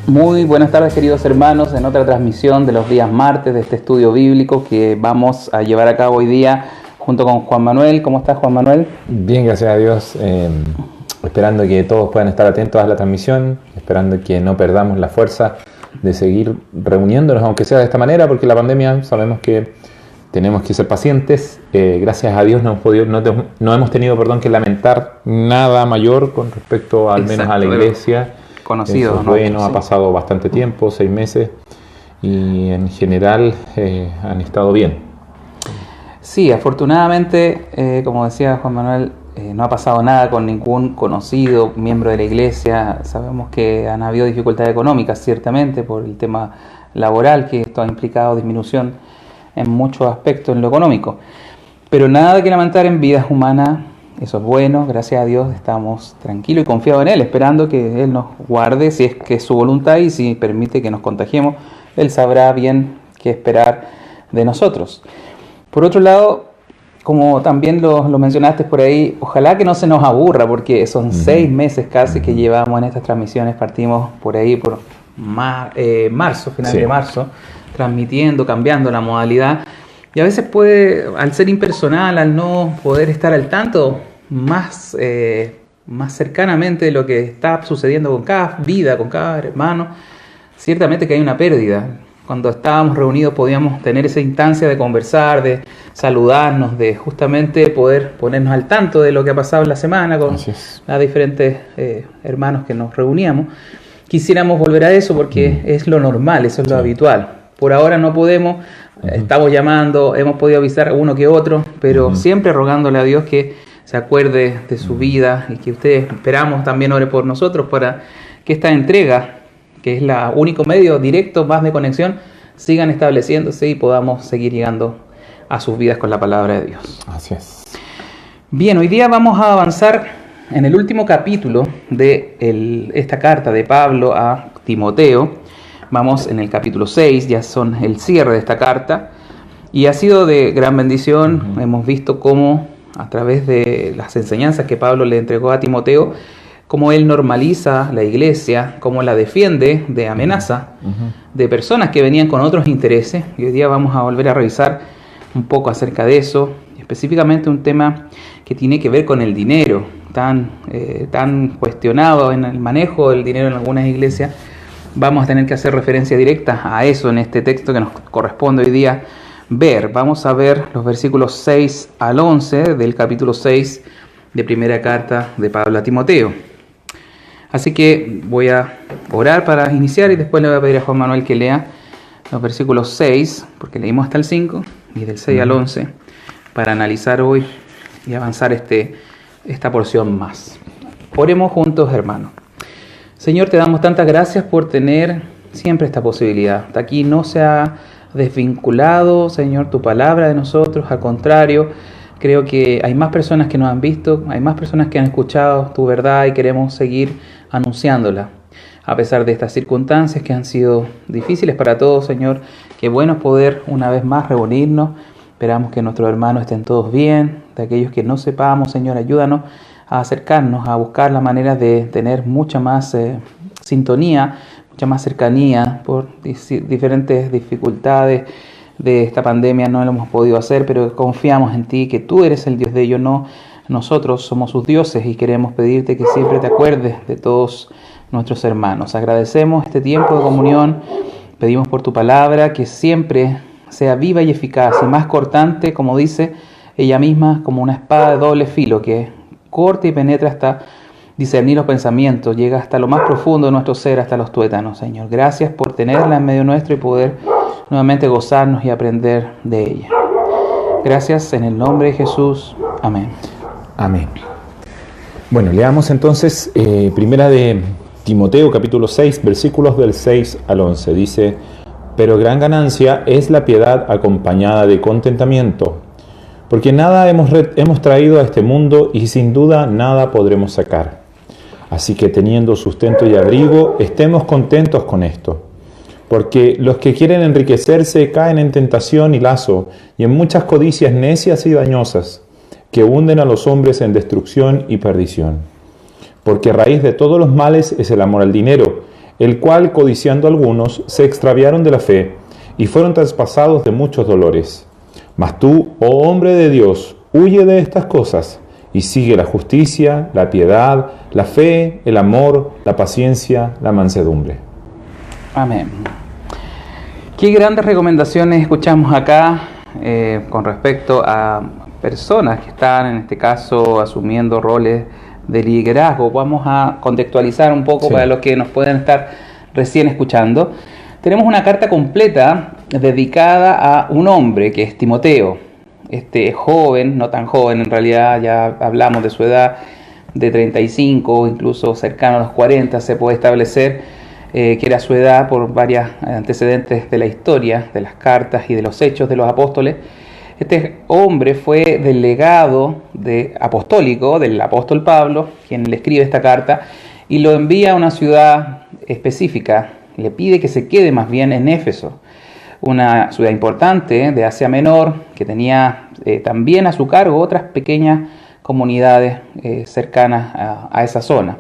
Muy buenas tardes, queridos hermanos, en otra transmisión de los días martes de este estudio bíblico que vamos a llevar a cabo hoy día junto con Juan Manuel. ¿Cómo estás, Juan Manuel? Bien, gracias a Dios. Esperando que todos puedan estar atentos a la transmisión, esperando que no perdamos la fuerza de seguir reuniéndonos, aunque sea de esta manera, porque la pandemia sabemos que tenemos que ser pacientes. Gracias a Dios no hemos tenido que lamentar nada mayor con respecto al menos a la iglesia. Conocido, eso es bueno, ha pasado bastante tiempo, 6 meses, y en general han estado bien. Sí, afortunadamente, como decía Juan Manuel, no ha pasado nada con ningún conocido miembro de la iglesia. Sabemos que han habido dificultades económicas, ciertamente, por el tema laboral, que esto ha implicado disminución en muchos aspectos en lo económico. Pero nada que lamentar en vidas humanas. Eso es bueno, gracias a Dios estamos tranquilos y confiados en Él, esperando que Él nos guarde, si es que es su voluntad y si permite que nos contagiemos, Él sabrá bien qué esperar de nosotros. Por otro lado, como también lo mencionaste por ahí, ojalá que no se nos aburra, porque son 6 meses casi que llevamos en estas transmisiones, partimos por ahí por marzo, final de marzo, transmitiendo, cambiando la modalidad. Y a veces puede, al ser impersonal, al no poder estar al tanto más cercanamente de lo que está sucediendo con cada vida, con cada hermano, ciertamente que hay una pérdida. Cuando estábamos reunidos podíamos tener esa instancia de conversar, de saludarnos, de justamente poder ponernos al tanto de lo que ha pasado en la semana con los diferentes hermanos que nos reuníamos. Quisiéramos volver a eso porque es lo normal, eso es lo habitual. Por ahora no podemos, estamos llamando, hemos podido avisar a uno que otro, pero siempre rogándole a Dios que se acuerde de su vida y que ustedes, esperamos, también ore por nosotros para que esta entrega, que es el único medio directo más de conexión, sigan estableciéndose y podamos seguir llegando a sus vidas con la palabra de Dios. Así es. Bien, hoy día vamos a avanzar en el último capítulo de esta carta de Pablo a Timoteo. Vamos en el capítulo 6, ya son el cierre de esta carta, y ha sido de gran bendición. Hemos visto cómo a través de las enseñanzas que Pablo le entregó a Timoteo, cómo él normaliza la iglesia, cómo la defiende de amenaza de personas que venían con otros intereses. Y hoy día vamos a volver a revisar un poco acerca de eso, específicamente un tema que tiene que ver con el dinero, tan cuestionado en el manejo del dinero en algunas iglesias. Vamos a tener que hacer referencia directa a eso en este texto que nos corresponde hoy día ver. Vamos a ver los versículos 6 al 11 del capítulo 6 de primera carta de Pablo a Timoteo. Así que voy a orar para iniciar y después le voy a pedir a Juan Manuel que lea los versículos 6, porque leímos hasta el 5, y del 6 al 11, para analizar hoy y avanzar esta porción más. Oremos juntos, hermanos. Señor, te damos tantas gracias por tener siempre esta posibilidad. Hasta aquí no se ha desvinculado, Señor, tu palabra de nosotros. Al contrario, creo que hay más personas que nos han visto, hay más personas que han escuchado tu verdad y queremos seguir anunciándola. A pesar de estas circunstancias que han sido difíciles para todos, Señor, qué bueno es poder una vez más reunirnos. Esperamos que nuestros hermanos estén todos bien. De aquellos que no sepamos, Señor, ayúdanos a acercarnos, a buscar la manera de tener mucha más sintonía, mucha más cercanía. Por diferentes dificultades de esta pandemia no lo hemos podido hacer, pero confiamos en ti, que tú eres el Dios de ellos, no nosotros somos sus dioses, y queremos pedirte que siempre te acuerdes de todos nuestros hermanos. Agradecemos este tiempo de comunión, pedimos por tu palabra que siempre sea viva y eficaz y más cortante, como dice ella misma, como una espada de doble filo que corta y penetra hasta discernir los pensamientos, llega hasta lo más profundo de nuestro ser, hasta los tuétanos, Señor. Gracias por tenerla en medio nuestro y poder nuevamente gozarnos y aprender de ella. Gracias en el nombre de Jesús. Amén. Amén. Bueno, leamos entonces primera de Timoteo, capítulo 6, versículos del 6 al 11. Dice: pero gran ganancia es la piedad acompañada de contentamiento, porque nada hemos traído a este mundo y sin duda nada podremos sacar. Así que teniendo sustento y abrigo, estemos contentos con esto. Porque los que quieren enriquecerse caen en tentación y lazo, y en muchas codicias necias y dañosas, que hunden a los hombres en destrucción y perdición. Porque raíz de todos los males es el amor al dinero, el cual, codiciando algunos, se extraviaron de la fe y fueron traspasados de muchos dolores. Mas tú, oh hombre de Dios, huye de estas cosas y sigue la justicia, la piedad, la fe, el amor, la paciencia, la mansedumbre. Amén. Qué grandes recomendaciones escuchamos acá con respecto a personas que están, en este caso, asumiendo roles de liderazgo. Vamos a contextualizar un poco para los que nos pueden estar recién escuchando. Tenemos una carta completa dedicada a un hombre que es Timoteo. Este joven, no tan joven en realidad, ya hablamos de su edad de 35, incluso cercano a los 40, se puede establecer que era su edad por varios antecedentes de la historia, de las cartas y de los hechos de los apóstoles. Este hombre fue delegado apostólico del apóstol Pablo, quien le escribe esta carta, y lo envía a una ciudad específica. Le pide que se quede más bien en Éfeso, una ciudad importante de Asia Menor, que tenía también a su cargo otras pequeñas comunidades cercanas a esa zona.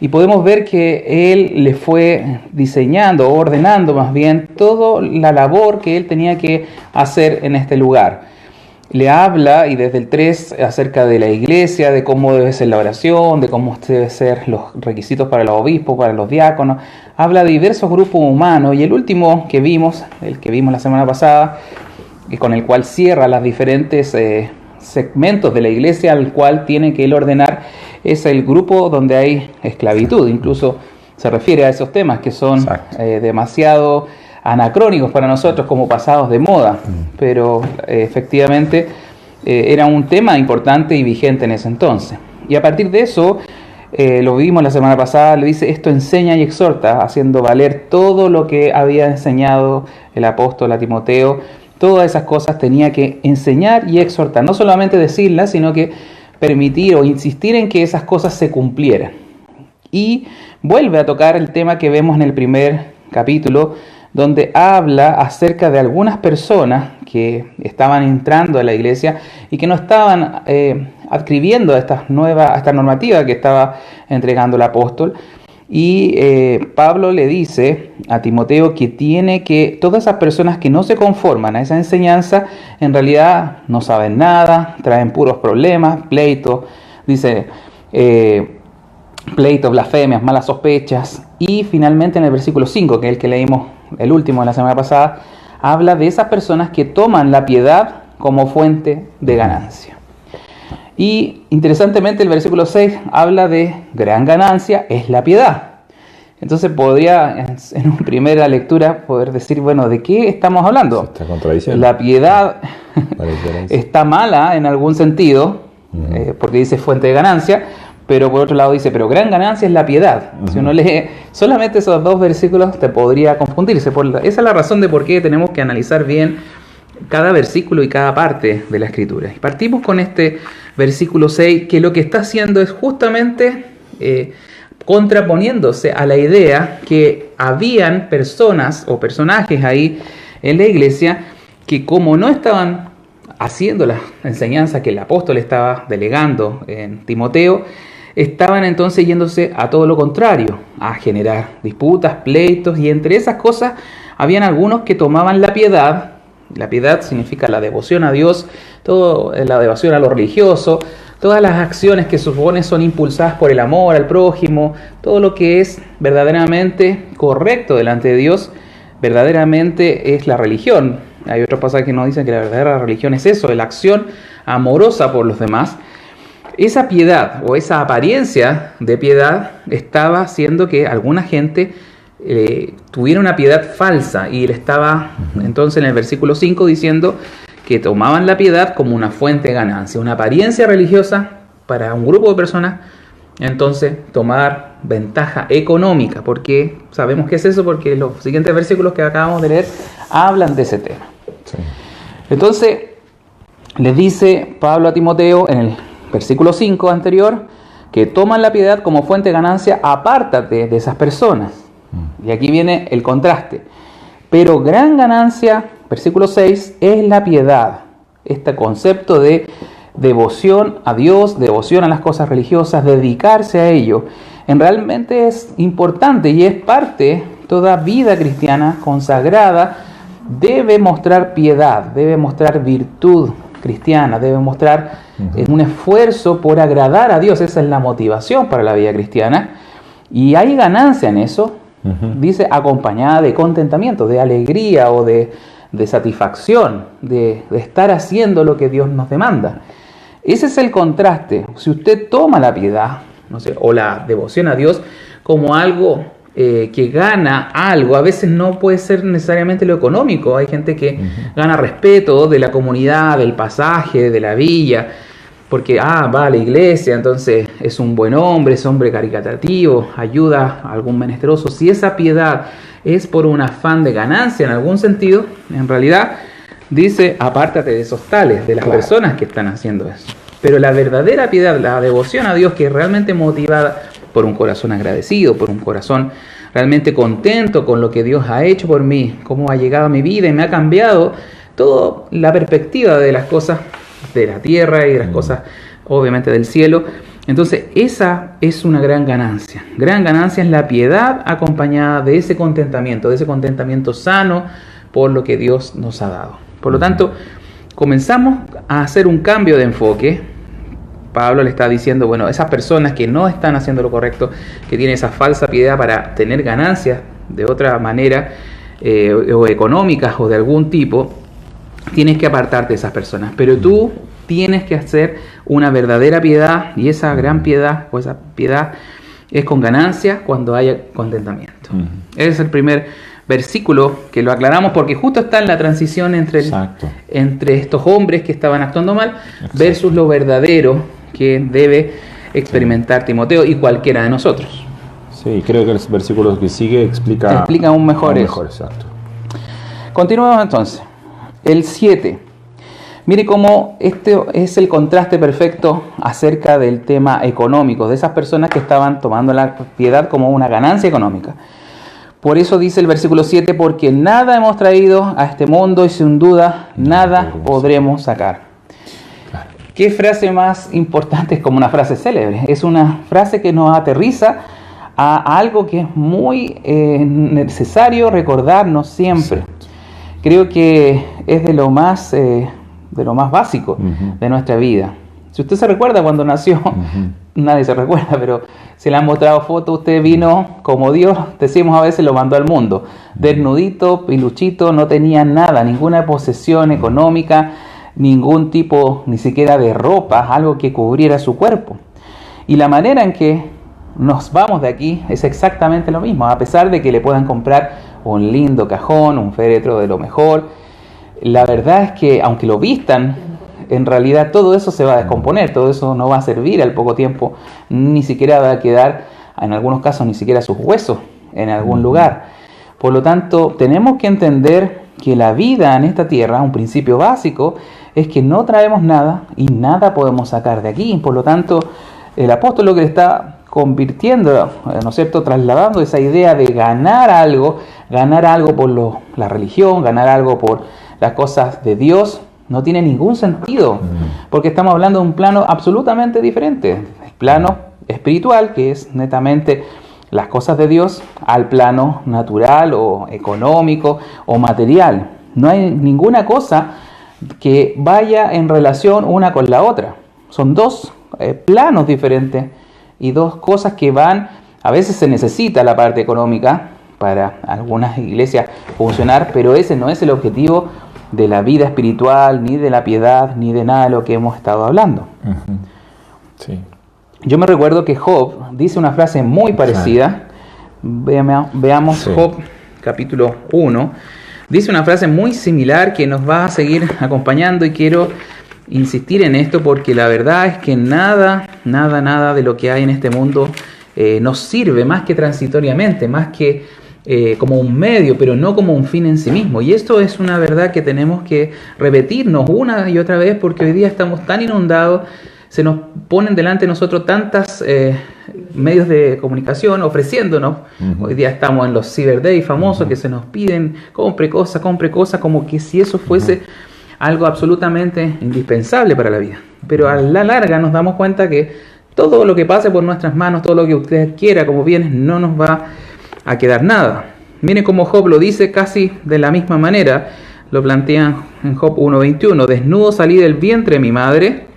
Y podemos ver que él le fue diseñando, ordenando más bien, toda la labor que él tenía que hacer en este lugar. Le habla, y desde el 3, acerca de la iglesia, de cómo debe ser la oración, de cómo deben ser los requisitos para los obispos, para los diáconos. Habla de diversos grupos humanos, y el último que vimos, el que vimos la semana pasada, con el cual cierra las diferentes segmentos de la iglesia al cual tiene que él ordenar, es el grupo donde hay esclavitud. Incluso se refiere a esos temas que son demasiado anacrónicos para nosotros, como pasados de moda, pero efectivamente era un tema importante y vigente en ese entonces. Y a partir de eso, lo vimos la semana pasada, le dice: esto enseña y exhorta, haciendo valer todo lo que había enseñado el apóstol a Timoteo. Todas esas cosas tenía que enseñar y exhortar, no solamente decirlas, sino que permitir o insistir en que esas cosas se cumplieran. Y vuelve a tocar el tema que vemos en el primer capítulo, donde habla acerca de algunas personas que estaban entrando a la iglesia y que no estaban adscribiendo a esta normativa que estaba entregando el apóstol. Y Pablo le dice a Timoteo que todas esas personas que no se conforman a esa enseñanza, en realidad no saben nada, traen puros problemas, pleitos, dice pleitos, blasfemias, malas sospechas. Y finalmente en el versículo 5, que es el que leímos, el último de la semana pasada, habla de esas personas que toman la piedad como fuente de ganancia. Y interesantemente el versículo 6 habla de gran ganancia es la piedad. Entonces podría, en una primera lectura, poder decir, bueno, ¿de qué estamos hablando? Esta contradicción. La piedad está mala en algún sentido, porque dice fuente de ganancia, pero por otro lado dice, pero gran ganancia es la piedad. Si uno lee solamente esos dos versículos, te podría confundirse. Esa es la razón de por qué tenemos que analizar bien cada versículo y cada parte de la Escritura. Y partimos con este versículo 6, que lo que está haciendo es justamente contraponiéndose a la idea que habían personas o personajes ahí en la iglesia que, como no estaban haciendo la enseñanza que el apóstol estaba delegando en Timoteo, estaban entonces yéndose a todo lo contrario, a generar disputas, pleitos, y entre esas cosas habían algunos que tomaban la piedad. La piedad significa la devoción a Dios, la devoción a lo religioso, todas las acciones que se supone son impulsadas por el amor al prójimo, todo lo que es verdaderamente correcto delante de Dios, verdaderamente es la religión. Hay otros pasajes que nos dicen que la verdadera religión es eso, la acción amorosa por los demás. Esa piedad o esa apariencia de piedad estaba haciendo que alguna gente tuviera una piedad falsa, y él estaba entonces en el versículo 5 diciendo que tomaban la piedad como una fuente de ganancia, una apariencia religiosa para un grupo de personas, entonces tomar ventaja económica, porque sabemos que es eso, porque los siguientes versículos que acabamos de leer hablan de ese tema. Sí. Entonces le dice Pablo a Timoteo en el versículo 5 anterior que toman la piedad como fuente de ganancia, apártate de esas personas. Y aquí viene el contraste. Pero gran ganancia, versículo 6, es la piedad. Este concepto de devoción a Dios, devoción a las cosas religiosas, dedicarse a ello, realmente es importante y es parte, toda vida cristiana consagrada debe mostrar piedad, debe mostrar virtud cristiana, debe mostrar un esfuerzo por agradar a Dios. Esa es la motivación para la vida cristiana. Y hay ganancia en eso, dice, acompañada de contentamiento, de alegría o de satisfacción, de estar haciendo lo que Dios nos demanda. Ese es el contraste. Si usted toma la piedad, no sé, o la devoción a Dios como algo que gana algo, a veces no puede ser necesariamente lo económico. Hay gente que gana respeto de la comunidad, del pasaje, de la villa, porque va a la iglesia, entonces es un buen hombre, es hombre caritativo, ayuda a algún menesteroso. Si esa piedad es por un afán de ganancia en algún sentido, en realidad dice, apártate de esos tales, de las personas que están haciendo eso. Pero la verdadera piedad, la devoción a Dios, que es realmente motivada por un corazón agradecido, por un corazón realmente contento con lo que Dios ha hecho por mí, cómo ha llegado a mi vida y me ha cambiado toda la perspectiva de las cosas de la tierra y de las cosas obviamente del cielo. Entonces esa es una gran ganancia. Gran ganancia es la piedad acompañada de ese contentamiento sano por lo que Dios nos ha dado. Por lo tanto, comenzamos a hacer un cambio de enfoque. Pablo le está diciendo, bueno, esas personas que no están haciendo lo correcto, que tienen esa falsa piedad para tener ganancias de otra manera, o económicas o de algún tipo, tienes que apartarte de esas personas. Pero tú tienes que hacer una verdadera piedad, y esa gran piedad, o esa piedad, es con ganancia cuando haya contentamiento. Ese es el primer versículo que lo aclaramos porque justo está en la transición entre estos hombres que estaban actuando mal versus lo verdadero que debe experimentar Timoteo y cualquiera de nosotros. Sí, creo que el versículo que sigue explica aún mejor eso. Exacto. Continuemos entonces. El 7. Mire cómo este es el contraste perfecto acerca del tema económico, de esas personas que estaban tomando la piedad como una ganancia económica. Por eso dice el versículo 7, porque nada hemos traído a este mundo y sin duda nada podremos sacar. Claro. ¿Qué frase más importante? Es como una frase célebre. Es una frase que nos aterriza a algo que es muy necesario recordarnos siempre. Exacto. Creo que es de lo más básico de nuestra vida. Si usted se recuerda cuando nació, nadie se recuerda, pero si le han mostrado fotos, usted vino como Dios, decimos a veces, lo mandó al mundo. Desnudito, piluchito, no tenía nada, ninguna posesión económica, ningún tipo, ni siquiera de ropa, algo que cubriera su cuerpo. Y la manera en que nos vamos de aquí es exactamente lo mismo, a pesar de que le puedan comprar un lindo cajón, un féretro de lo mejor. La verdad es que aunque lo vistan, en realidad todo eso se va a descomponer, todo eso no va a servir al poco tiempo, ni siquiera va a quedar, en algunos casos, ni siquiera sus huesos en algún lugar. Por lo tanto, tenemos que entender que la vida en esta tierra, un principio básico, es que no traemos nada y nada podemos sacar de aquí. Por lo tanto, el apóstol lo que le está convirtiendo, ¿no es cierto?, trasladando esa idea de ganar algo por la religión, ganar algo por las cosas de Dios, no tiene ningún sentido, porque estamos hablando de un plano absolutamente diferente, el plano espiritual, que es netamente las cosas de Dios, al plano natural o económico o material. No hay ninguna cosa que vaya en relación una con la otra. Son dos planos diferentes y dos cosas que van, a veces se necesita la parte económica para algunas iglesias funcionar, pero ese no es el objetivo de la vida espiritual, ni de la piedad, ni de nada de lo que hemos estado hablando. Sí. Yo me recuerdo que Job dice una frase muy parecida. Veamos sí. Job capítulo 1. Dice una frase muy similar que nos va a seguir acompañando y quiero insistir en esto porque la verdad es que nada de lo que hay en este mundo nos sirve más que transitoriamente, más que como un medio, pero no como un fin en sí mismo. Y esto es una verdad que tenemos que repetirnos una y otra vez porque hoy día estamos tan inundados, se nos ponen delante de nosotros tantas medios de comunicación ofreciéndonos. Hoy día estamos en los Cyber Day famosos que se nos piden compre cosas, como que si eso fuese algo absolutamente indispensable para la vida. Pero a la larga nos damos cuenta que todo lo que pase por nuestras manos, todo lo que usted quiera como bienes, no nos va a quedar nada. Miren cómo Job lo dice casi de la misma manera, lo plantea en Job 1:21, desnudo salí del vientre de mi madre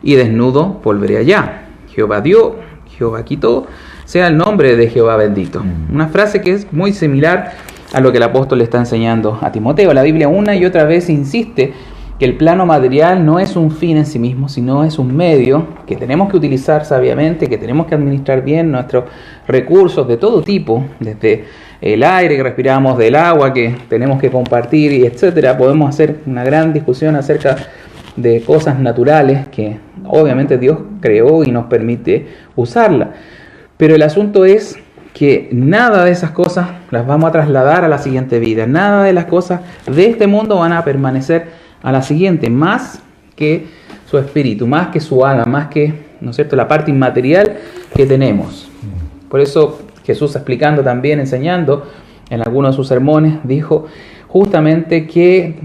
y desnudo volveré allá. Jehová dio, Jehová quitó, sea el nombre de Jehová bendito. Una frase que es muy similar a lo que el apóstol le está enseñando a Timoteo. La Biblia una y otra vez insiste que el plano material no es un fin en sí mismo, sino es un medio que tenemos que utilizar sabiamente, que tenemos que administrar bien nuestros recursos de todo tipo, desde el aire que respiramos, del agua que tenemos que compartir, y etcétera. Podemos hacer una gran discusión acerca de cosas naturales que obviamente Dios creó y nos permite usarla. Pero el asunto es que nada de esas cosas las vamos a trasladar a la siguiente vida. Nada de las cosas de este mundo van a permanecer a la siguiente, más que su espíritu, más que su alma, más que, ¿no es cierto?, la parte inmaterial que tenemos. Por eso Jesús, explicando también, enseñando en algunos de sus sermones, dijo justamente qué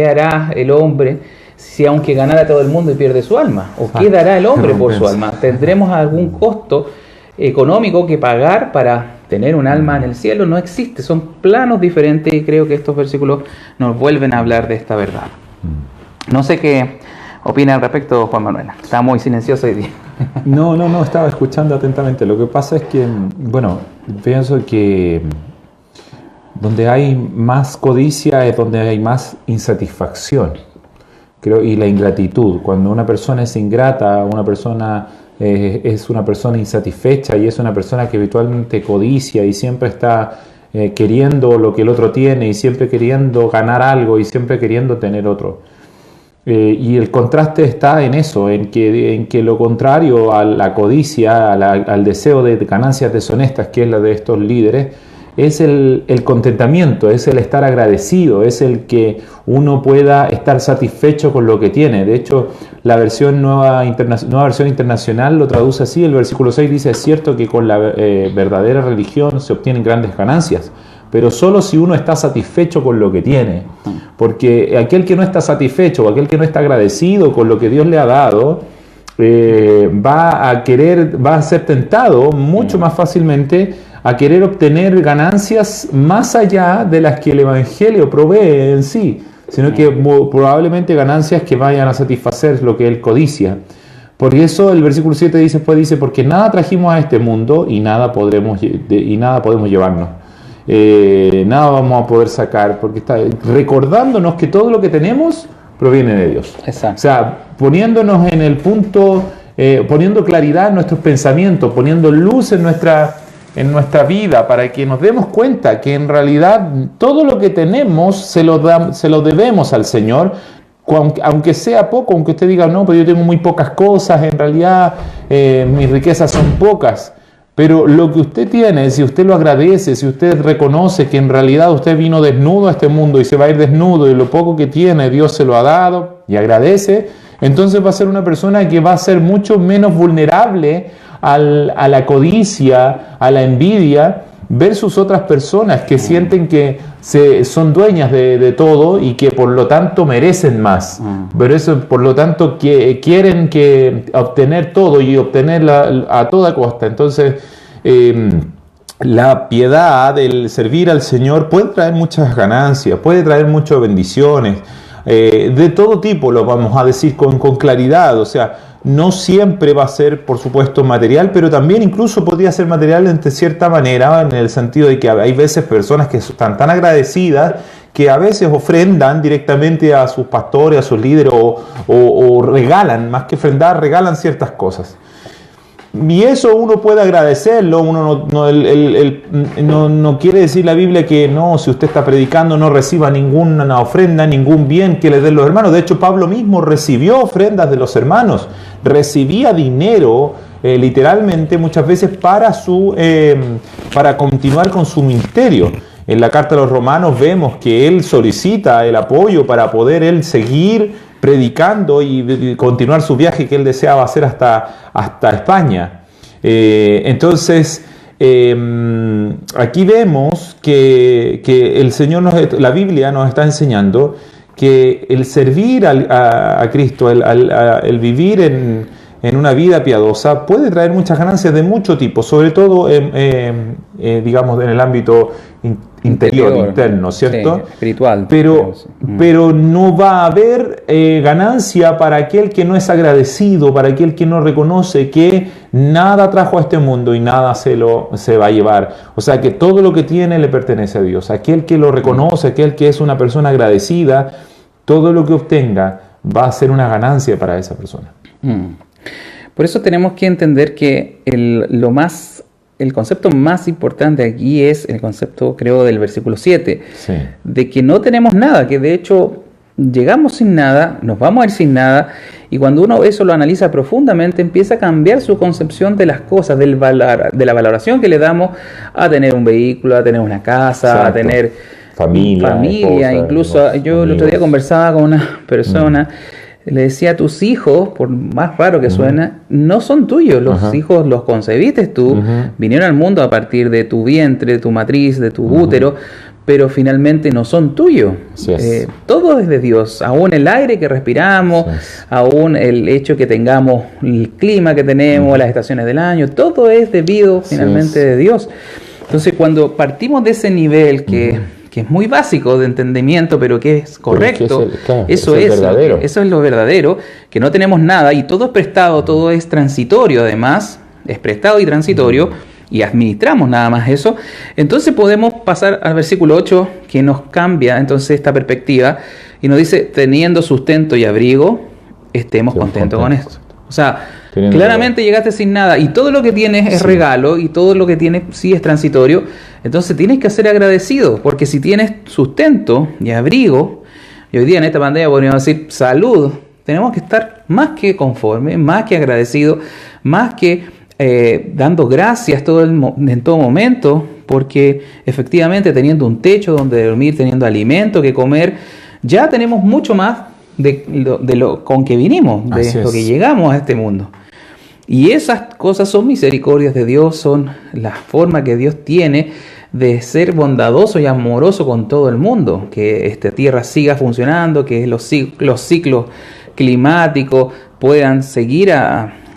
hará el hombre si aunque ganara todo el mundo y pierde su alma, o qué dará el hombre por su alma. ¿Tendremos algún costo económico que pagar para tener un alma en el cielo? No existe, son planos diferentes, y creo que estos versículos nos vuelven a hablar de esta verdad. No sé qué opina al respecto, Juan Manuel. Está muy silencioso hoy día. No, estaba escuchando atentamente. Lo que pasa es que, bueno, pienso que donde hay más codicia es donde hay más insatisfacción. Creo, y la ingratitud. Cuando una persona es ingrata, una persona es una persona insatisfecha y es una persona que habitualmente codicia y siempre está queriendo lo que el otro tiene y siempre queriendo ganar algo y siempre queriendo tener otro. Y el contraste está en eso, en que lo contrario a la codicia, al deseo de ganancias deshonestas, que es la de estos líderes, es el contentamiento, es el estar agradecido, es el que uno pueda estar satisfecho con lo que tiene. De hecho, la nueva versión internacional lo traduce así. El versículo 6 dice: es cierto que con la verdadera religión se obtienen grandes ganancias, pero solo si uno está satisfecho con lo que tiene. Porque aquel que no está satisfecho o aquel que no está agradecido con lo que Dios le ha dado, va a ser tentado mucho más fácilmente a querer obtener ganancias más allá de las que el Evangelio provee en sí, sino que probablemente ganancias que vayan a satisfacer lo que él codicia. Por eso el versículo 7 dice, porque nada trajimos a este mundo y nada podemos llevarnos. Nada vamos a poder sacar, porque está recordándonos que todo lo que tenemos proviene de Dios. Exacto. O sea, poniéndonos en el punto, poniendo claridad en nuestros pensamientos, poniendo luz en nuestra vida, para que nos demos cuenta que en realidad todo lo que tenemos se lo debemos al Señor, aunque sea poco, aunque usted diga, no, pero yo tengo muy pocas cosas, en realidad mis riquezas son pocas. Pero lo que usted tiene, si usted lo agradece, si usted reconoce que en realidad usted vino desnudo a este mundo y se va a ir desnudo y lo poco que tiene Dios se lo ha dado y agradece, entonces va a ser una persona que va a ser mucho menos vulnerable a la codicia, a la envidia, versus otras personas que sienten que son dueñas de todo y que por lo tanto merecen más. Pero eso, por lo tanto, quieren obtener todo y obtenerla a toda costa. Entonces, la piedad, el servir al Señor puede traer muchas ganancias, puede traer muchas bendiciones, de todo tipo, lo vamos a decir con claridad. O sea, no siempre va a ser, por supuesto, material, pero también incluso podría ser material de cierta manera, en el sentido de que hay veces personas que están tan agradecidas que a veces ofrendan directamente a sus pastores, a sus líderes, o regalan, más que ofrendar, regalan ciertas cosas. Y eso uno puede agradecerlo. Uno no quiere decir la Biblia que no, si usted está predicando, no reciba ninguna ofrenda, ningún bien que le den los hermanos. De hecho, Pablo mismo recibió ofrendas de los hermanos, recibía dinero literalmente muchas veces para continuar con su ministerio. En la carta a los Romanos vemos que él solicita el apoyo para poder él seguir predicando y continuar su viaje que él deseaba hacer hasta España. Entonces, aquí vemos que el Señor la Biblia nos está enseñando que el servir a Cristo, el vivir en una vida piadosa puede traer muchas ganancias de mucho tipo, sobre todo digamos en el ámbito interior, interno, ¿cierto? Sí, espiritual. Pero no va a haber ganancia para aquel que no es agradecido, para aquel que no reconoce que nada trajo a este mundo y nada se va a llevar. O sea, que todo lo que tiene le pertenece a Dios. Aquel que lo reconoce, aquel que es una persona agradecida, todo lo que obtenga va a ser una ganancia para esa persona. Por eso tenemos que entender que el concepto más importante aquí es el concepto, creo, del versículo 7, Sí. de que no tenemos nada, que de hecho llegamos sin nada, nos vamos a ir sin nada, y cuando uno eso lo analiza profundamente, empieza a cambiar su concepción de las cosas, de la valoración que le damos a tener un vehículo, a tener una casa, Exacto. a tener Familia, esposa, incluso yo el otro día conversaba con una persona, le decía a tus hijos, por más raro que suena, no son tuyos, los hijos los concebiste tú, vinieron al mundo a partir de tu vientre, de tu matriz, de tu útero, pero finalmente no son tuyos. Todo es de Dios, aún el aire que respiramos, aún el hecho que tengamos el clima que tenemos, las estaciones del año, todo es debido finalmente de Dios. Entonces cuando partimos de ese nivel que es muy básico de entendimiento, pero que es correcto, eso es lo verdadero, que no tenemos nada y todo es prestado, todo es transitorio además, es prestado y transitorio, y administramos nada más eso. Entonces podemos pasar al versículo 8, que nos cambia entonces esta perspectiva y nos dice: teniendo sustento y abrigo, estemos contentos con esto. O sea, claramente llegaste sin nada y todo lo que tienes es regalo y todo lo que tienes sí es transitorio. Entonces tienes que ser agradecido, porque si tienes sustento y abrigo, y hoy día en esta pandemia podríamos decir salud, tenemos que estar más que conformes, más que agradecidos, más que dando gracias en todo momento, porque efectivamente teniendo un techo donde dormir, teniendo alimento que comer, ya tenemos mucho más de lo con que vinimos, de lo que llegamos a este mundo. Y esas cosas son misericordias de Dios, son la forma que Dios tiene de ser bondadoso y amoroso con todo el mundo, que esta tierra siga funcionando, que los ciclos climáticos puedan seguir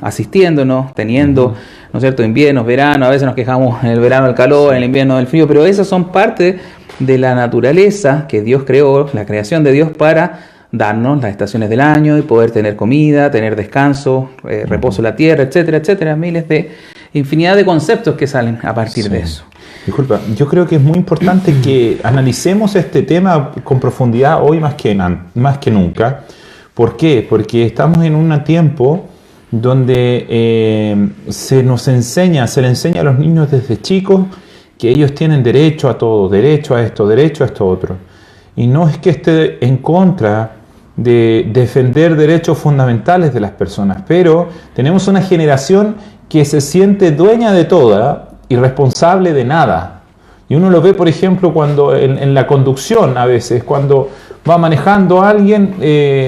asistiéndonos, teniendo, ¿no es cierto?, inviernos, verano, a veces nos quejamos en el verano del calor, en el invierno del frío, pero esas son parte de la naturaleza que Dios creó, la creación de Dios para darnos las estaciones del año y poder tener comida, tener descanso, reposo en la tierra, etcétera, etcétera, infinidad de conceptos que salen a partir de eso. Disculpa, yo creo que es muy importante que analicemos este tema con profundidad hoy más que nunca. ¿Por qué? Porque estamos en un tiempo donde se le enseña a los niños desde chicos que ellos tienen derecho a todo, derecho a esto otro. Y no es que esté en contra de defender derechos fundamentales de las personas, pero tenemos una generación que se siente dueña de toda y responsable de nada. Y uno lo ve, por ejemplo, cuando en la conducción a veces, cuando va manejando a alguien,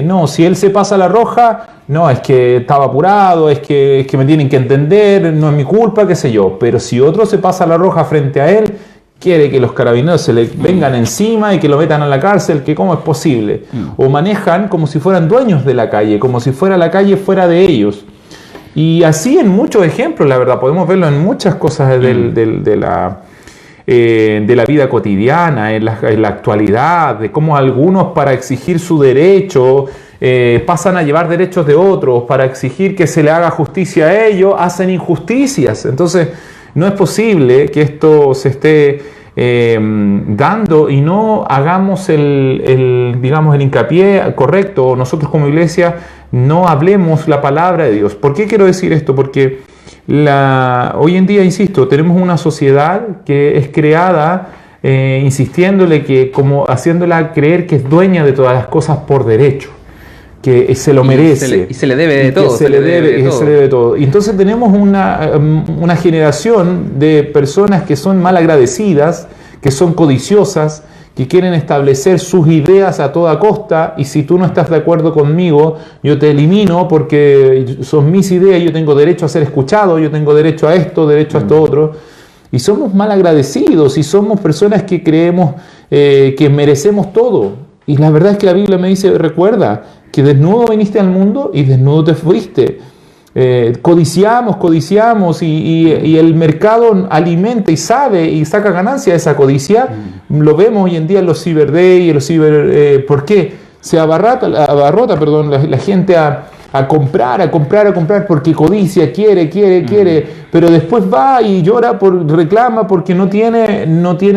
no, si él se pasa la roja, no, es que estaba apurado, es que me tienen que entender, no es mi culpa, qué sé yo. Pero si otro se pasa la roja frente a él, quiere que los carabineros se le vengan encima y que lo metan a la cárcel, que cómo es posible. O manejan como si fueran dueños de la calle, como si fuera la calle fuera de ellos. Y así en muchos ejemplos, la verdad, podemos verlo en muchas cosas de la vida cotidiana, en la actualidad, de cómo algunos para exigir su derecho pasan a llevar derechos de otros, para exigir que se le haga justicia a ellos, hacen injusticias. Entonces, no es posible que esto se esté dando y no hagamos el hincapié correcto. Nosotros como iglesia no hablemos la palabra de Dios. ¿Por qué quiero decir esto? Porque hoy en día, insisto, tenemos una sociedad que es creada insistiéndole que, como haciéndola creer que es dueña de todas las cosas por derecho, que se lo merece. Y se le debe de todo. Se le debe todo. Y entonces tenemos una generación de personas que son mal agradecidas, que son codiciosas, que quieren establecer sus ideas a toda costa, y si tú no estás de acuerdo conmigo, yo te elimino porque son mis ideas, yo tengo derecho a ser escuchado, yo tengo derecho a esto otro. Y somos mal agradecidos y somos personas que creemos que merecemos todo. Y la verdad es que la Biblia me dice, recuerda que desnudo viniste al mundo y desnudo te fuiste. Codiciamos y el mercado alimenta y sabe y saca ganancia de esa codicia. Lo vemos hoy en día en los Cyber Day, en los ¿por qué? Se abarrota la gente a comprar porque codicia, quiere, pero después va y llora, reclama porque no tiene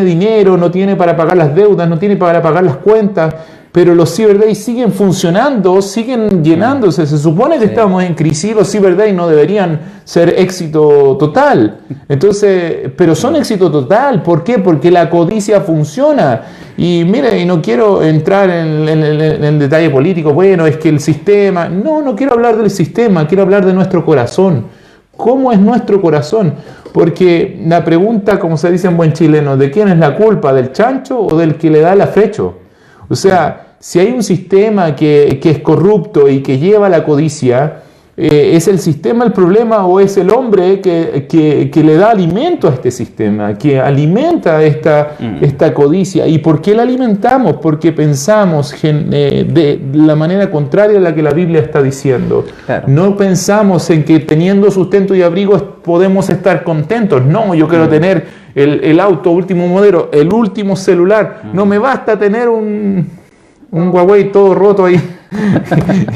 dinero, no tiene para pagar las deudas, no tiene para pagar las cuentas. Pero los Cyber Days siguen funcionando, siguen llenándose. Se supone que estamos en crisis, los Cyber Days no deberían ser éxito total. Entonces, pero son éxito total. ¿Por qué? Porque la codicia funciona. Y mire, y no quiero entrar en el detalle político, bueno, es que el sistema... No quiero hablar del sistema, quiero hablar de nuestro corazón. ¿Cómo es nuestro corazón? Porque la pregunta, como se dice en buen chileno, ¿de quién es la culpa? ¿Del chancho o del que le da el afecho? O sea, si hay un sistema que es corrupto y que lleva a la codicia, ¿es el sistema el problema o es el hombre que le da alimento a este sistema, que alimenta esta codicia? ¿Y por qué la alimentamos? Porque pensamos de la manera contraria a la que la Biblia está diciendo. Claro. No pensamos en que teniendo sustento y abrigo podemos estar contentos. No, yo quiero tener el auto último modelo, el último celular. No me basta tener un Huawei todo roto ahí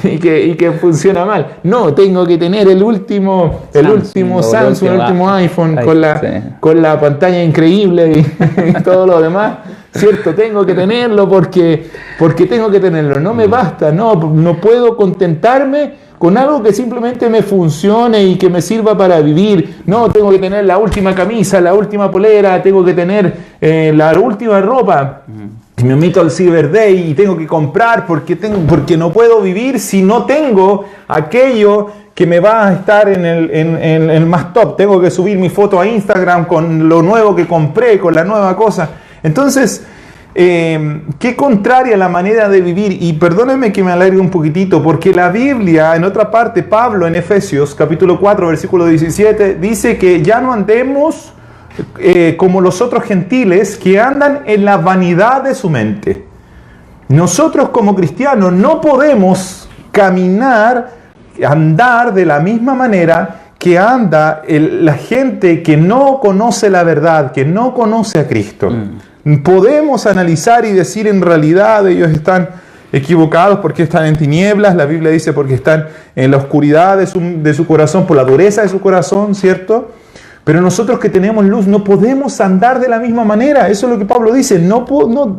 y que funciona mal. No, tengo que tener el último Samsung, el último iPhone con la pantalla increíble y todo lo demás. ¿Cierto? Tengo que tenerlo porque tengo que tenerlo. No me basta, no puedo contentarme con algo que simplemente me funcione y que me sirva para vivir. No, tengo que tener la última camisa, la última polera, tengo que tener la última ropa. Y me meto al Cyber Day y tengo que comprar porque no puedo vivir si no tengo aquello que me va a estar en el más top. Tengo que subir mi foto a Instagram con lo nuevo que compré, con la nueva cosa. Entonces, qué contraria a la manera de vivir. Y perdónenme que me alargue un poquitito, porque la Biblia, en otra parte, Pablo en Efesios capítulo 4, versículo 17, dice que ya no andemos como los otros gentiles que andan en la vanidad de su mente. Nosotros como cristianos no podemos andar de la misma manera que anda la gente que no conoce la verdad, que no conoce a Cristo. Podemos analizar y decir en realidad ellos están equivocados porque están en tinieblas. La Biblia dice porque están en la oscuridad de su corazón, por la dureza de su corazón, ¿cierto? Pero nosotros que tenemos luz no podemos andar de la misma manera. Eso es lo que Pablo dice.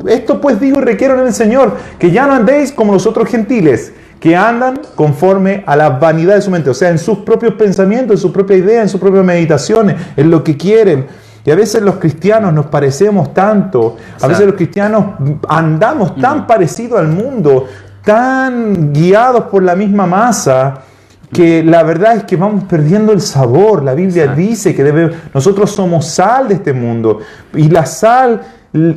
Esto pues digo y requiero en el Señor, que ya no andéis como los otros gentiles, que andan conforme a la vanidad de su mente, o sea, en sus propios pensamientos, en su propia idea, en sus propias meditaciones, en lo que quieren. Y a veces los cristianos nos parecemos tanto, a veces los cristianos andamos tan parecidos al mundo, tan guiados por la misma masa, que la verdad es que vamos perdiendo el sabor. La Biblia dice que nosotros somos sal de este mundo, y la sal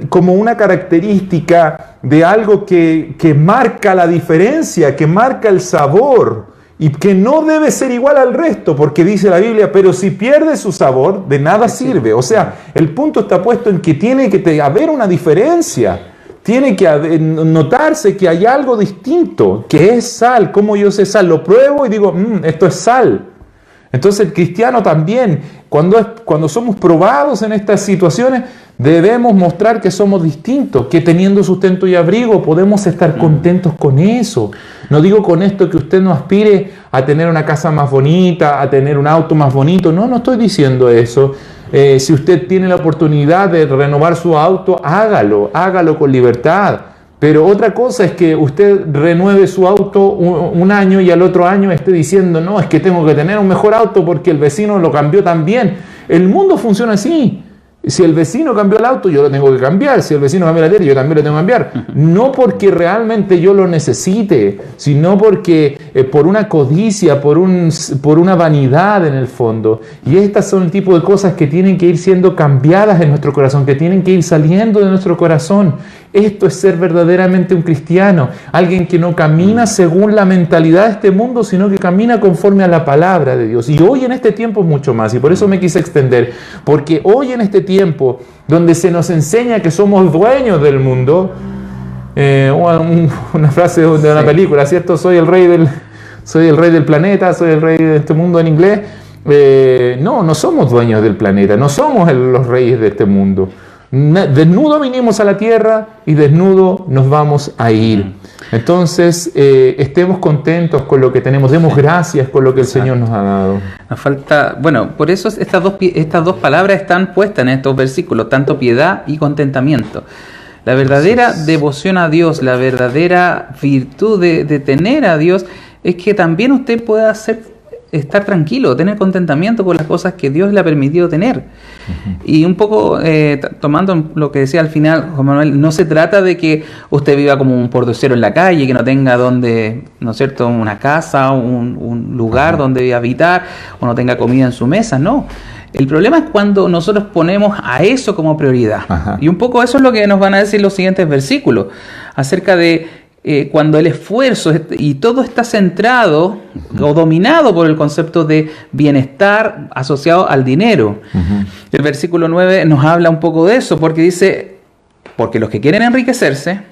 como una característica de algo que marca la diferencia, que marca el sabor, y que no debe ser igual al resto, porque dice la Biblia, pero si pierde su sabor, de nada sirve. O sea, el punto está puesto en que tiene que haber una diferencia. Tiene que notarse que hay algo distinto, que es sal. ¿Cómo yo sé sal? Lo pruebo y digo, esto es sal. Entonces el cristiano también, cuando somos probados en estas situaciones, debemos mostrar que somos distintos, que teniendo sustento y abrigo podemos estar contentos con eso. No digo con esto que usted no aspire a tener una casa más bonita, a tener un auto más bonito. No estoy diciendo eso. Si usted tiene la oportunidad de renovar su auto, hágalo con libertad. Pero otra cosa es que usted renueve su auto un año y al otro año esté diciendo, no, es que tengo que tener un mejor auto porque el vecino lo cambió también. El mundo funciona así. Si el vecino cambió el auto, yo lo tengo que cambiar. Si el vecino cambió la tele, yo también lo tengo que cambiar. No porque realmente yo lo necesite, sino porque por una codicia, por una vanidad en el fondo. Y estas son el tipo de cosas que tienen que ir siendo cambiadas en nuestro corazón, que tienen que ir saliendo de nuestro corazón. Esto es ser verdaderamente un cristiano, alguien que no camina según la mentalidad de este mundo, sino que camina conforme a la palabra de Dios. Y hoy en este tiempo mucho más, y por eso me quise extender, porque hoy en este tiempo donde se nos enseña que somos dueños del mundo, una frase de una película, ¿cierto? Soy el rey del planeta, soy el rey de este mundo en inglés. No somos dueños del planeta, no somos los reyes de este mundo. Desnudo vinimos a la tierra y desnudo nos vamos a ir. Entonces, estemos contentos con lo que tenemos, demos gracias por lo que el Señor nos ha dado. Nos falta, bueno, por eso estas dos palabras están puestas en estos versículos, tanto piedad y contentamiento. La verdadera devoción a Dios, la verdadera virtud de tener a Dios, es que también usted pueda estar tranquilo, tener contentamiento con las cosas que Dios le ha permitido tener. Uh-huh. Y un poco tomando lo que decía al final Juan Manuel, no se trata de que usted viva como un pordiosero en la calle, que no tenga donde, ¿no es cierto?, una casa, un lugar, uh-huh, donde habitar, o no tenga comida en su mesa, no. El problema es cuando nosotros ponemos a eso como prioridad. Uh-huh. Y un poco eso es lo que nos van a decir los siguientes versículos, acerca de cuando el esfuerzo y todo está centrado, uh-huh, o dominado por el concepto de bienestar asociado al dinero. Uh-huh. El versículo 9 nos habla un poco de eso, porque dice, porque los que quieren enriquecerse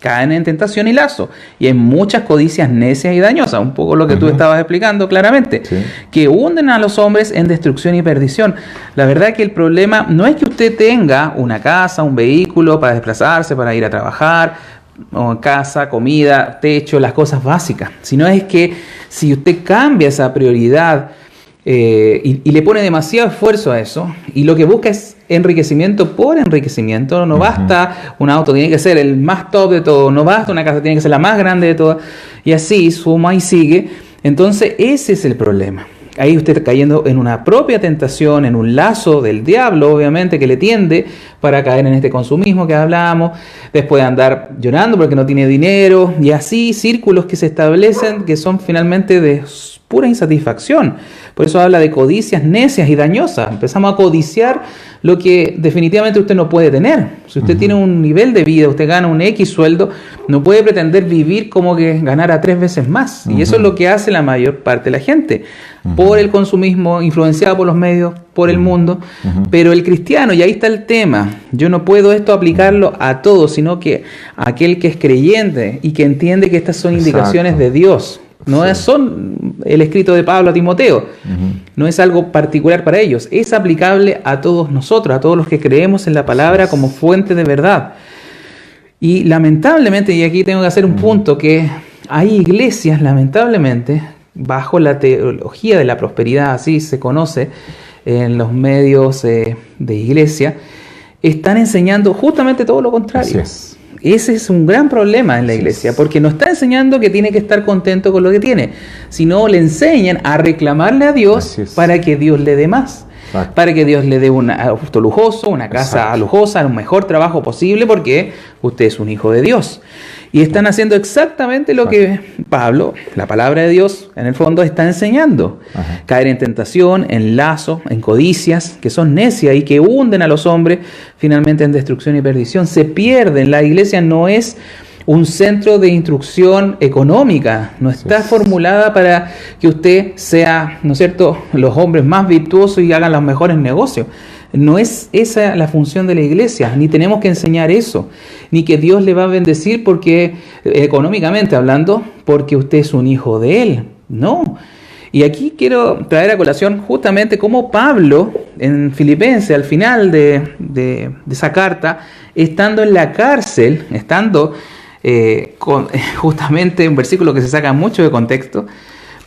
caen en tentación y lazo, y en muchas codicias necias y dañosas, un poco lo que, uh-huh, tú estabas explicando claramente, sí, que hunden a los hombres en destrucción y perdición. La verdad que el problema no es que usted tenga una casa, un vehículo para desplazarse, para ir a trabajar, o casa, comida, techo, las cosas básicas, sino es que si usted cambia esa prioridad y le pone demasiado esfuerzo a eso, y lo que busca es enriquecimiento por enriquecimiento, no, uh-huh, basta un auto, tiene que ser el más top de todo, no basta una casa, tiene que ser la más grande de todas, y así suma y sigue. Entonces ese es el problema. Ahí usted está cayendo en una propia tentación, en un lazo del diablo, obviamente, que le tiende para caer en este consumismo que hablábamos, después de andar llorando porque no tiene dinero, y así círculos que se establecen que son finalmente de pura insatisfacción. Por eso habla de codicias necias y dañosas. Empezamos a codiciar lo que definitivamente usted no puede tener. Si usted, uh-huh, tiene un nivel de vida, usted gana un X sueldo, no puede pretender vivir como que ganara 3 veces más. Uh-huh. Y eso es lo que hace la mayor parte de la gente, uh-huh, por el consumismo, influenciado por los medios, por el mundo. Uh-huh. Pero el cristiano, y ahí está el tema, yo no puedo esto aplicarlo a todos, sino que a aquel que es creyente y que entiende que estas son, exacto, indicaciones de Dios. No, sí, son el escrito de Pablo a Timoteo, uh-huh, no es algo particular para ellos, es aplicable a todos nosotros, a todos los que creemos en la palabra, sí, como fuente de verdad. Y lamentablemente, y aquí tengo que hacer un, uh-huh, punto, que hay iglesias, lamentablemente, bajo la teología de la prosperidad, así se conoce en los medios de iglesia, están enseñando justamente todo lo contrario. Ese es un gran problema en la iglesia, porque no está enseñando que tiene que estar contento con lo que tiene, sino le enseñan a reclamarle a Dios para que Dios le dé más, para que Dios le dé un auto lujoso, una casa lujosa, un mejor trabajo posible, porque usted es un hijo de Dios. Y están haciendo exactamente lo que Pablo, la palabra de Dios, en el fondo está enseñando. Ajá. Caer en tentación, en lazo, en codicias, que son necias y que hunden a los hombres finalmente en destrucción y perdición. Se pierden. La iglesia no es un centro de instrucción económica. No está formulada para que usted sea, ¿no es cierto?, los hombres más virtuosos y hagan los mejores negocios. No es esa la función de la iglesia, ni tenemos que enseñar eso, ni que Dios le va a bendecir porque, económicamente hablando, porque usted es un hijo de Él. No. Y aquí quiero traer a colación justamente cómo Pablo, en Filipenses, al final de esa carta, estando en la cárcel, con justamente un versículo que se saca mucho de contexto,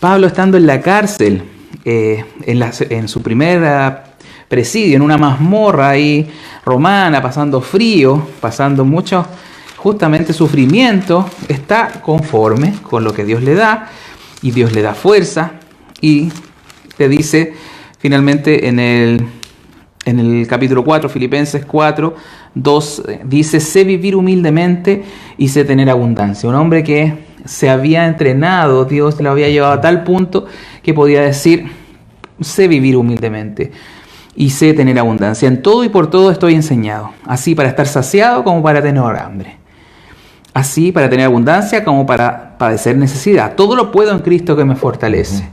Pablo estando en la cárcel, en su primera presidio, en una mazmorra ahí romana, pasando frío, pasando mucho justamente sufrimiento, está conforme con lo que Dios le da, y Dios le da fuerza, y te dice finalmente en el capítulo 4, Filipenses 4, 2, dice: sé vivir humildemente y sé tener abundancia. Un hombre que se había entrenado, Dios lo había llevado a tal punto que podía decir: sé vivir humildemente y sé tener abundancia. En todo y por todo estoy enseñado, así para estar saciado como para tener hambre, así para tener abundancia como para padecer necesidad. Todo lo puedo en Cristo que me fortalece.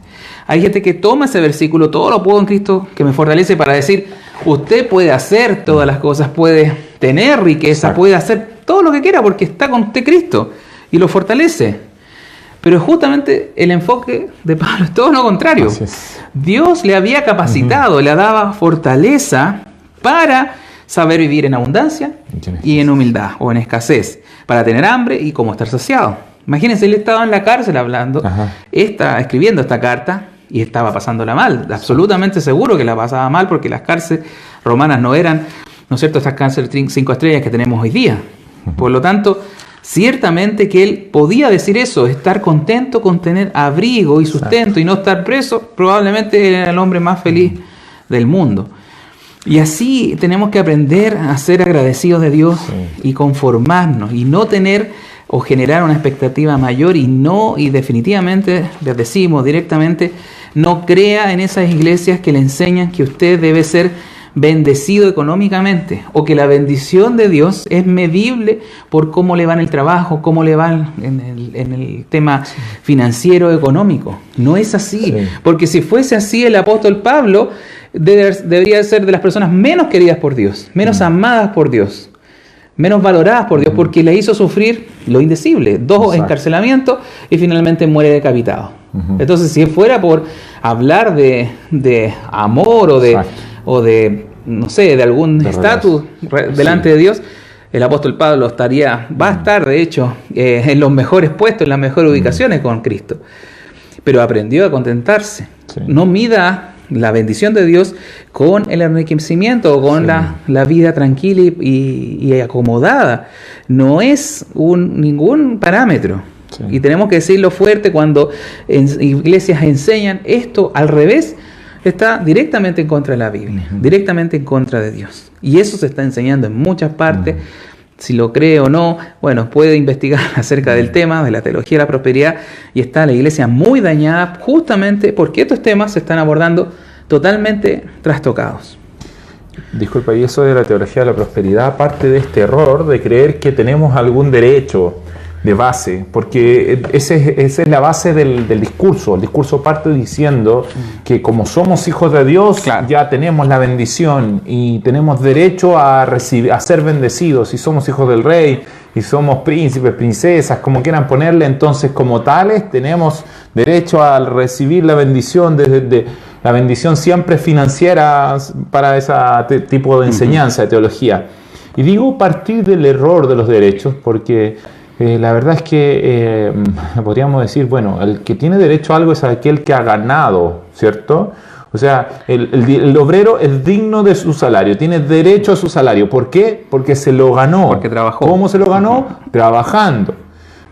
Hay gente que toma ese versículo, todo lo puedo en Cristo que me fortalece, para decir: usted puede hacer todas las cosas, puede tener riqueza, puede hacer todo lo que quiera porque está con usted Cristo y lo fortalece. Pero justamente el enfoque de Pablo es todo lo contrario. Dios le había capacitado, le daba fortaleza para saber vivir en abundancia y en humildad o en escasez, para tener hambre y como estar saciado. Imagínense, él estaba en la cárcel hablando, escribiendo esta carta y estaba pasándola mal. Absolutamente seguro que la pasaba mal porque las cárceles romanas no eran, ¿no es cierto?, estas cárceles 5 estrellas que tenemos hoy día. Por lo tanto, ciertamente que él podía decir eso, estar contento con tener abrigo y sustento y no estar preso, probablemente era el hombre más feliz del mundo. Y así tenemos que aprender a ser agradecidos de Dios y conformarnos y no tener o generar una expectativa mayor y definitivamente, les decimos directamente, no crea en esas iglesias que le enseñan que usted debe ser bendecido económicamente o que la bendición de Dios es medible por cómo le va en el trabajo, cómo le va en el tema financiero, económico. No es así, porque si fuese así el apóstol Pablo debería ser de las personas menos queridas por Dios, menos amadas por Dios, menos valoradas por Dios, porque le hizo sufrir lo indecible, 2 encarcelamientos y finalmente muere decapitado. Entonces, si fuera por hablar de amor o de no sé, de algún estatus delante de Dios, el apóstol Pablo va a estar, de hecho, en los mejores puestos, en las mejores ubicaciones con Cristo. Pero aprendió a contentarse. No mida la bendición de Dios con el enriquecimiento o con la vida tranquila y acomodada. No es ningún parámetro. Y tenemos que decirlo fuerte cuando en iglesias enseñan esto al revés. Está directamente en contra de la Biblia, directamente en contra de Dios. Y eso se está enseñando en muchas partes. Si lo cree o no, bueno, puede investigar acerca del tema de la teología de la prosperidad y está la iglesia muy dañada justamente porque estos temas se están abordando totalmente trastocados. Disculpa, y eso de la teología de la prosperidad parte de este error de creer que tenemos algún derecho de base, porque esa es la base del discurso. El discurso parte diciendo que como somos hijos de Dios, ya tenemos la bendición y tenemos derecho a ser bendecidos, y somos hijos del rey, y somos príncipes, princesas, como quieran ponerle, entonces como tales tenemos derecho a recibir la bendición, la bendición siempre financiera para ese tipo de enseñanza, de teología. Y digo partir del error de los derechos, porque la verdad es que podríamos decir, bueno, el que tiene derecho a algo es aquel que ha ganado, ¿cierto? O sea, el obrero es digno de su salario, tiene derecho a su salario. ¿Por qué? Porque se lo ganó. Porque trabajó. ¿Cómo se lo ganó? Trabajando.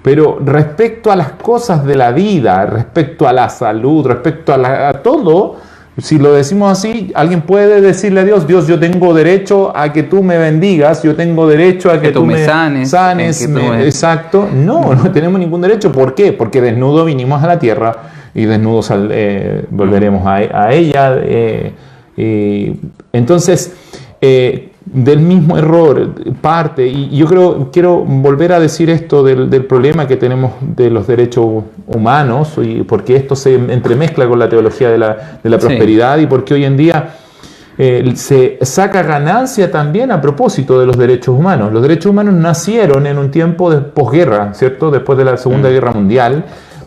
Pero respecto a las cosas de la vida, respecto a la salud, respecto a todo, si lo decimos así, alguien puede decirle a Dios, Dios, yo tengo derecho a que tú me bendigas, yo tengo derecho a que tú me sanes. Exacto. No tenemos ningún derecho. ¿Por qué? Porque desnudo vinimos a la tierra y desnudos volveremos a ella. Entonces, del mismo error parte, y yo quiero volver a decir esto del problema que tenemos de los derechos humanos, porque esto se entremezcla con la teología de la prosperidad, y porque hoy en día se saca ganancia también a propósito de los derechos humanos. Los derechos humanos nacieron en un tiempo de posguerra, ¿cierto? Después de la Segunda Guerra Mundial,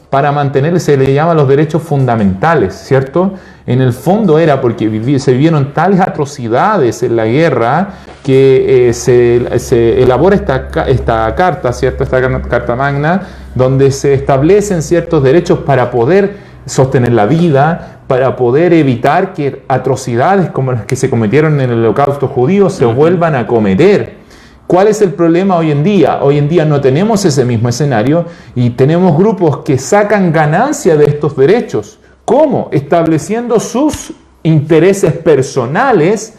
para mantener, se le llama los derechos fundamentales, ¿cierto? En el fondo era porque se vivieron tales atrocidades en la guerra que se elabora esta carta, ¿cierto? Esta carta magna, donde se establecen ciertos derechos para poder sostener la vida, para poder evitar que atrocidades como las que se cometieron en el Holocausto judío se vuelvan a cometer. ¿Cuál es el problema hoy en día? Hoy en día no tenemos ese mismo escenario y tenemos grupos que sacan ganancia de estos derechos. ¿Cómo? Estableciendo sus intereses personales,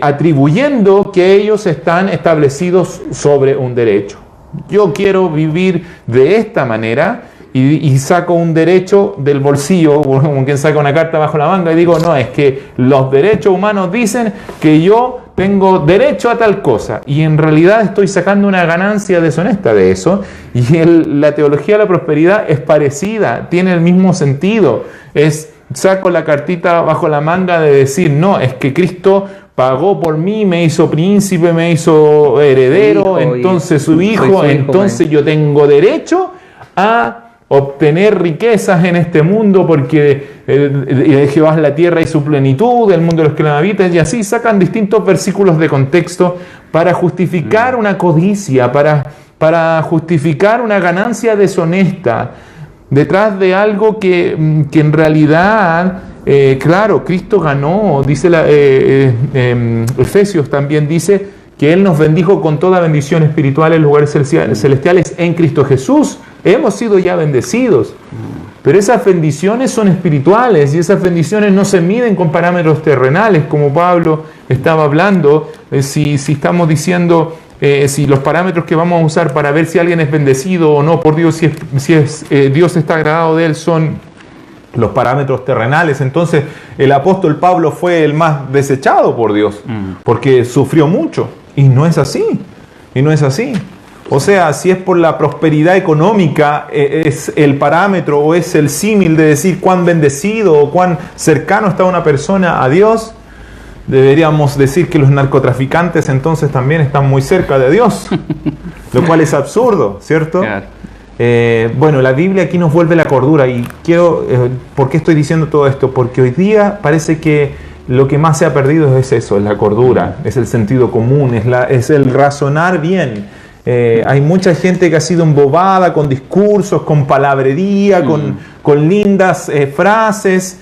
atribuyendo que ellos están establecidos sobre un derecho. Yo quiero vivir de esta manera y saco un derecho del bolsillo, como quien saca una carta bajo la manga y digo, no, es que los derechos humanos dicen que yo tengo derecho a tal cosa, y en realidad estoy sacando una ganancia deshonesta de eso. Y la teología de la prosperidad es parecida, tiene el mismo sentido. Saco la cartita bajo la manga de decir, no, es que Cristo pagó por mí, me hizo príncipe, me hizo heredero, entonces su hijo, entonces yo tengo derecho a obtener riquezas en este mundo porque de Jehová es la tierra y su plenitud, el mundo de los que la habitan, y así sacan distintos versículos de contexto para justificar una codicia, para justificar una ganancia deshonesta detrás de algo que en realidad, claro, Cristo ganó. Dice Efesios también dice que Él nos bendijo con toda bendición espiritual en lugares celestiales en Cristo Jesús. Hemos sido ya bendecidos, pero esas bendiciones son espirituales y esas bendiciones no se miden con parámetros terrenales, como Pablo estaba hablando. Si estamos diciendo, si los parámetros que vamos a usar para ver si alguien es bendecido o no por Dios, si Dios está agradado de él, son los parámetros terrenales, entonces el apóstol Pablo fue el más desechado por Dios, porque sufrió mucho, y no es así, O sea, si es por la prosperidad económica, es el parámetro o es el símil de decir cuán bendecido o cuán cercano está una persona a Dios, deberíamos decir que los narcotraficantes entonces también están muy cerca de Dios, lo cual es absurdo, ¿cierto? Claro. Bueno, la Biblia aquí nos vuelve la cordura y ¿por qué estoy diciendo todo esto? Porque hoy día parece que lo que más se ha perdido es eso, es la cordura, es el sentido común, es el razonar bien. Hay mucha gente que ha sido embobada con discursos, con palabrería, con lindas frases,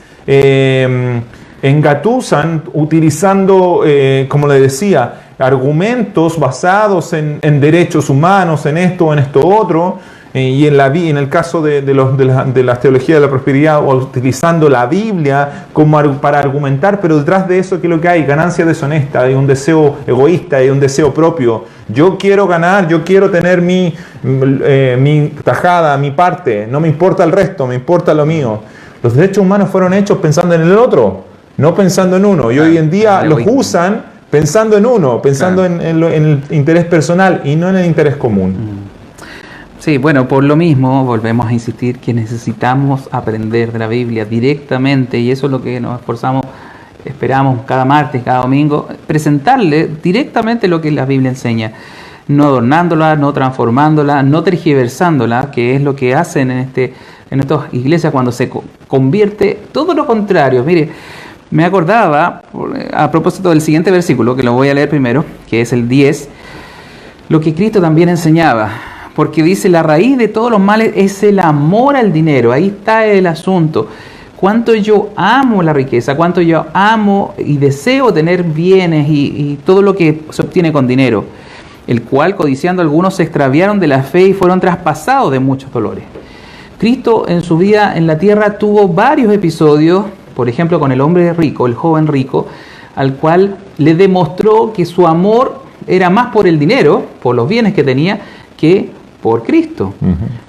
engatusan utilizando, como le decía, argumentos basados en derechos humanos, en esto o en esto otro, y en el caso de la teología de la prosperidad, utilizando la Biblia para argumentar, pero detrás de eso, ¿qué es lo que hay? Ganancia deshonesta, hay un deseo egoísta, hay un deseo propio. Yo quiero ganar, yo quiero tener mi tajada, mi parte, no me importa el resto, me importa lo mío. Los derechos humanos fueron hechos pensando en el otro, no pensando en uno, y hoy en día los usan pensando en uno, pensando en el interés personal y no en el interés común. Sí, bueno, por lo mismo volvemos a insistir que necesitamos aprender de la Biblia directamente, y eso es lo que nos esforzamos, esperamos cada martes, cada domingo, presentarle directamente lo que la Biblia enseña, no adornándola, no transformándola, no tergiversándola, que es lo que hacen en estas iglesias cuando se convierte todo lo contrario. Mire, me acordaba, a propósito del siguiente versículo, que lo voy a leer primero, que es el 10, lo que Cristo también enseñaba. Porque dice, la raíz de todos los males es el amor al dinero. Ahí está el asunto. Cuánto yo amo la riqueza, cuánto yo amo y deseo tener bienes y todo lo que se obtiene con dinero, el cual, codiciando algunos, se extraviaron de la fe y fueron traspasados de muchos dolores. Cristo en su vida en la tierra tuvo varios episodios, por ejemplo con el hombre rico, el joven rico, al cual le demostró que su amor era más por el dinero, por los bienes que tenía, que por Cristo,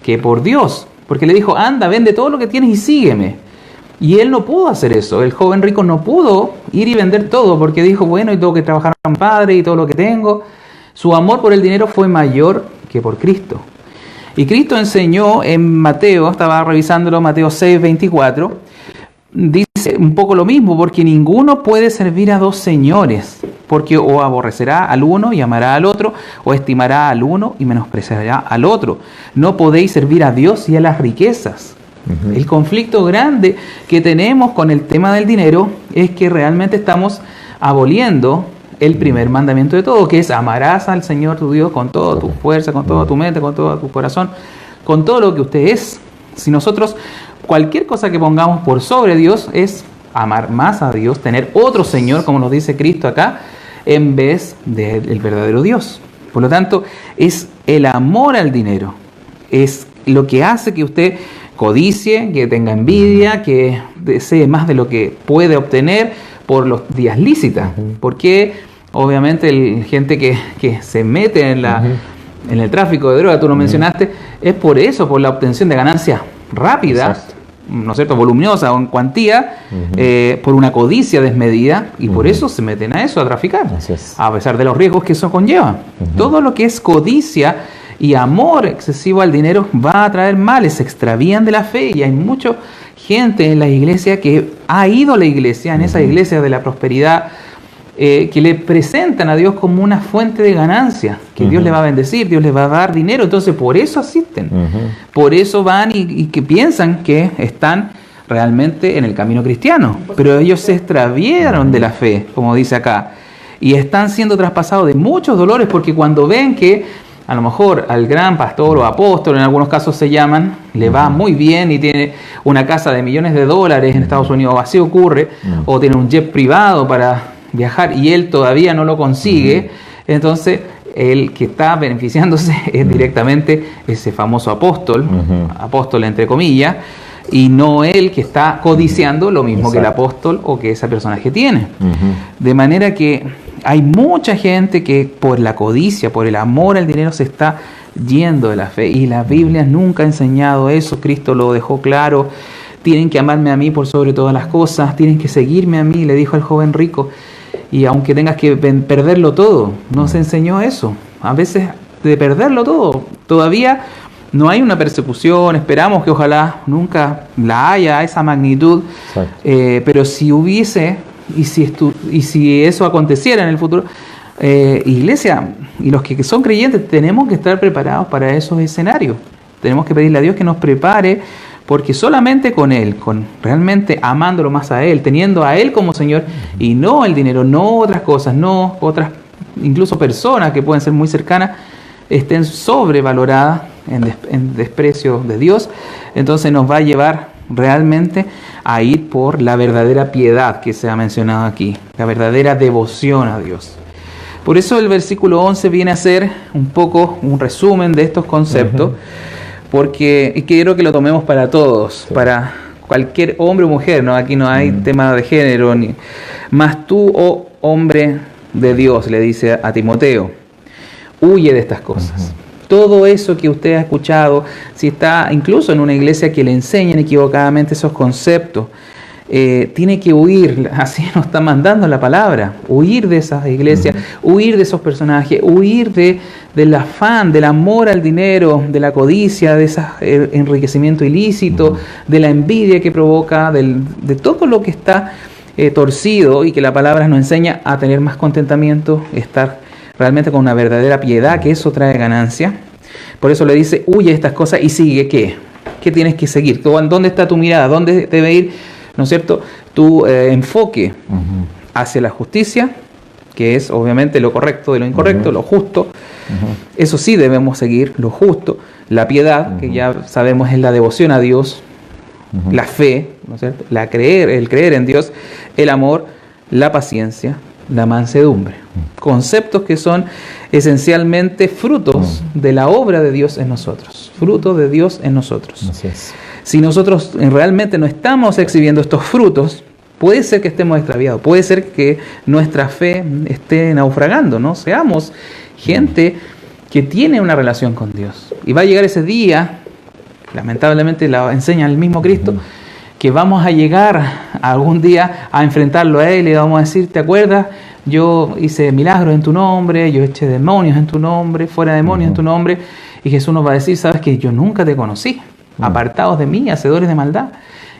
que por Dios, porque le dijo, anda, vende todo lo que tienes y sígueme. Y él no pudo hacer eso, el joven rico no pudo ir y vender todo, porque dijo, bueno, y tengo que trabajar a mi padre y todo lo que tengo. Su amor por el dinero fue mayor que por Cristo. Y Cristo enseñó en Mateo, estaba revisándolo, Mateo 6:24, dice un poco lo mismo, porque ninguno puede servir a dos señores, porque o aborrecerá al uno y amará al otro, o estimará al uno y menospreciará al otro. No podéis servir a Dios y a las riquezas. El conflicto grande que tenemos con el tema del dinero es que realmente estamos aboliendo el primer mandamiento de todo, que es amarás al Señor tu Dios con toda tu fuerza, con toda tu mente, con todo tu corazón, con todo lo que usted es. Si nosotros cualquier cosa que pongamos por sobre Dios es amar más a Dios, tener otro Señor, como nos dice Cristo acá, en vez del verdadero Dios. Por lo tanto, es el amor al dinero, es lo que hace que usted codicie, que tenga envidia, que desee más de lo que puede obtener por los vías lícitas. Porque obviamente gente que se mete en el tráfico de droga, tú lo mencionaste, es por eso, por la obtención de ganancias rápidas, ¿no es cierto?, voluminosa o en cuantía, por una codicia desmedida, y por eso se meten a eso, a traficar, a pesar de los riesgos que eso conlleva. Todo lo que es codicia y amor excesivo al dinero va a traer males, se extravían de la fe, y hay mucha gente en la iglesia que ha ido a la iglesia, en esa iglesia de la prosperidad, que le presentan a Dios como una fuente de ganancia, que Dios le va a bendecir, Dios les va a dar dinero, entonces por eso asisten, por eso van y que piensan que están realmente en el camino cristiano, pero ellos se extraviaron de la fe, como dice acá, y están siendo traspasados de muchos dolores, porque cuando ven que a lo mejor al gran pastor o apóstol, en algunos casos se llaman, le va muy bien y tiene una casa de millones de dólares en Estados Unidos, o así ocurre, o tiene un jet privado para viajar y él todavía no lo consigue, entonces el que está beneficiándose es directamente ese famoso apóstol, apóstol entre comillas, y no él que está codiciando lo mismo que el apóstol o que ese personaje tiene. De manera que hay mucha gente que por la codicia, por el amor al dinero se está yendo de la fe, y la Biblia nunca ha enseñado eso. Cristo lo dejó claro: tienen que amarme a mí por sobre todas las cosas, tienen que seguirme a mí, le dijo al joven rico. Y aunque tengas que perderlo todo, no se enseñó eso. A veces de perderlo todo, todavía no hay una persecución, esperamos que ojalá nunca la haya a esa magnitud, pero si hubiese, y si eso aconteciera en el futuro, iglesia y los que son creyentes tenemos que estar preparados para esos escenarios. Tenemos que pedirle a Dios que nos prepare, porque solamente con Él, con realmente amándolo más a Él, teniendo a Él como Señor, y no el dinero, no otras cosas, no otras, incluso personas que pueden ser muy cercanas, estén sobrevaloradas en desprecio de Dios, entonces nos va a llevar realmente a ir por la verdadera piedad que se ha mencionado aquí, la verdadera devoción a Dios. Por eso el versículo 11 viene a ser un poco un resumen de estos conceptos, porque quiero que lo tomemos para todos, para cualquier hombre o mujer, ¿no? Aquí no hay tema de género, ni más tú, oh hombre de Dios, le dice a Timoteo, huye de estas cosas. Todo eso que usted ha escuchado, si está incluso en una iglesia que le enseñan equivocadamente esos conceptos, tiene que huir, así nos está mandando la palabra, huir de esas iglesias, huir de esos personajes, huir del afán, del amor al dinero, de la codicia, de ese enriquecimiento ilícito, de la envidia que provoca, de todo lo que está torcido, y que la palabra nos enseña a tener más contentamiento, estar realmente con una verdadera piedad, que eso trae ganancia. Por eso le dice, huye de estas cosas y sigue, ¿qué? ¿Qué tienes que seguir? ¿Dónde está tu mirada? ¿Dónde debe ir, no es cierto, tu enfoque? Hacia la justicia, que es obviamente lo correcto de lo incorrecto, lo justo. Eso sí debemos seguir, lo justo. La piedad, que ya sabemos es la devoción a Dios, la fe, ¿no es cierto? El creer en Dios, el amor, la paciencia, la mansedumbre. Conceptos que son esencialmente frutos de la obra de Dios en nosotros. Fruto de Dios en nosotros. Así es. Si nosotros realmente no estamos exhibiendo estos frutos, puede ser que estemos extraviados, puede ser que nuestra fe esté naufragando, ¿no? Seamos gente que tiene una relación con Dios. Y va a llegar ese día, lamentablemente la enseña el mismo Cristo, que vamos a llegar algún día a enfrentarlo a Él y vamos a decir, ¿te acuerdas? Yo hice milagros en tu nombre, yo eché demonios en tu nombre, fuera demonios en tu nombre, y Jesús nos va a decir, sabes que yo nunca te conocí, apartados de mí, hacedores de maldad.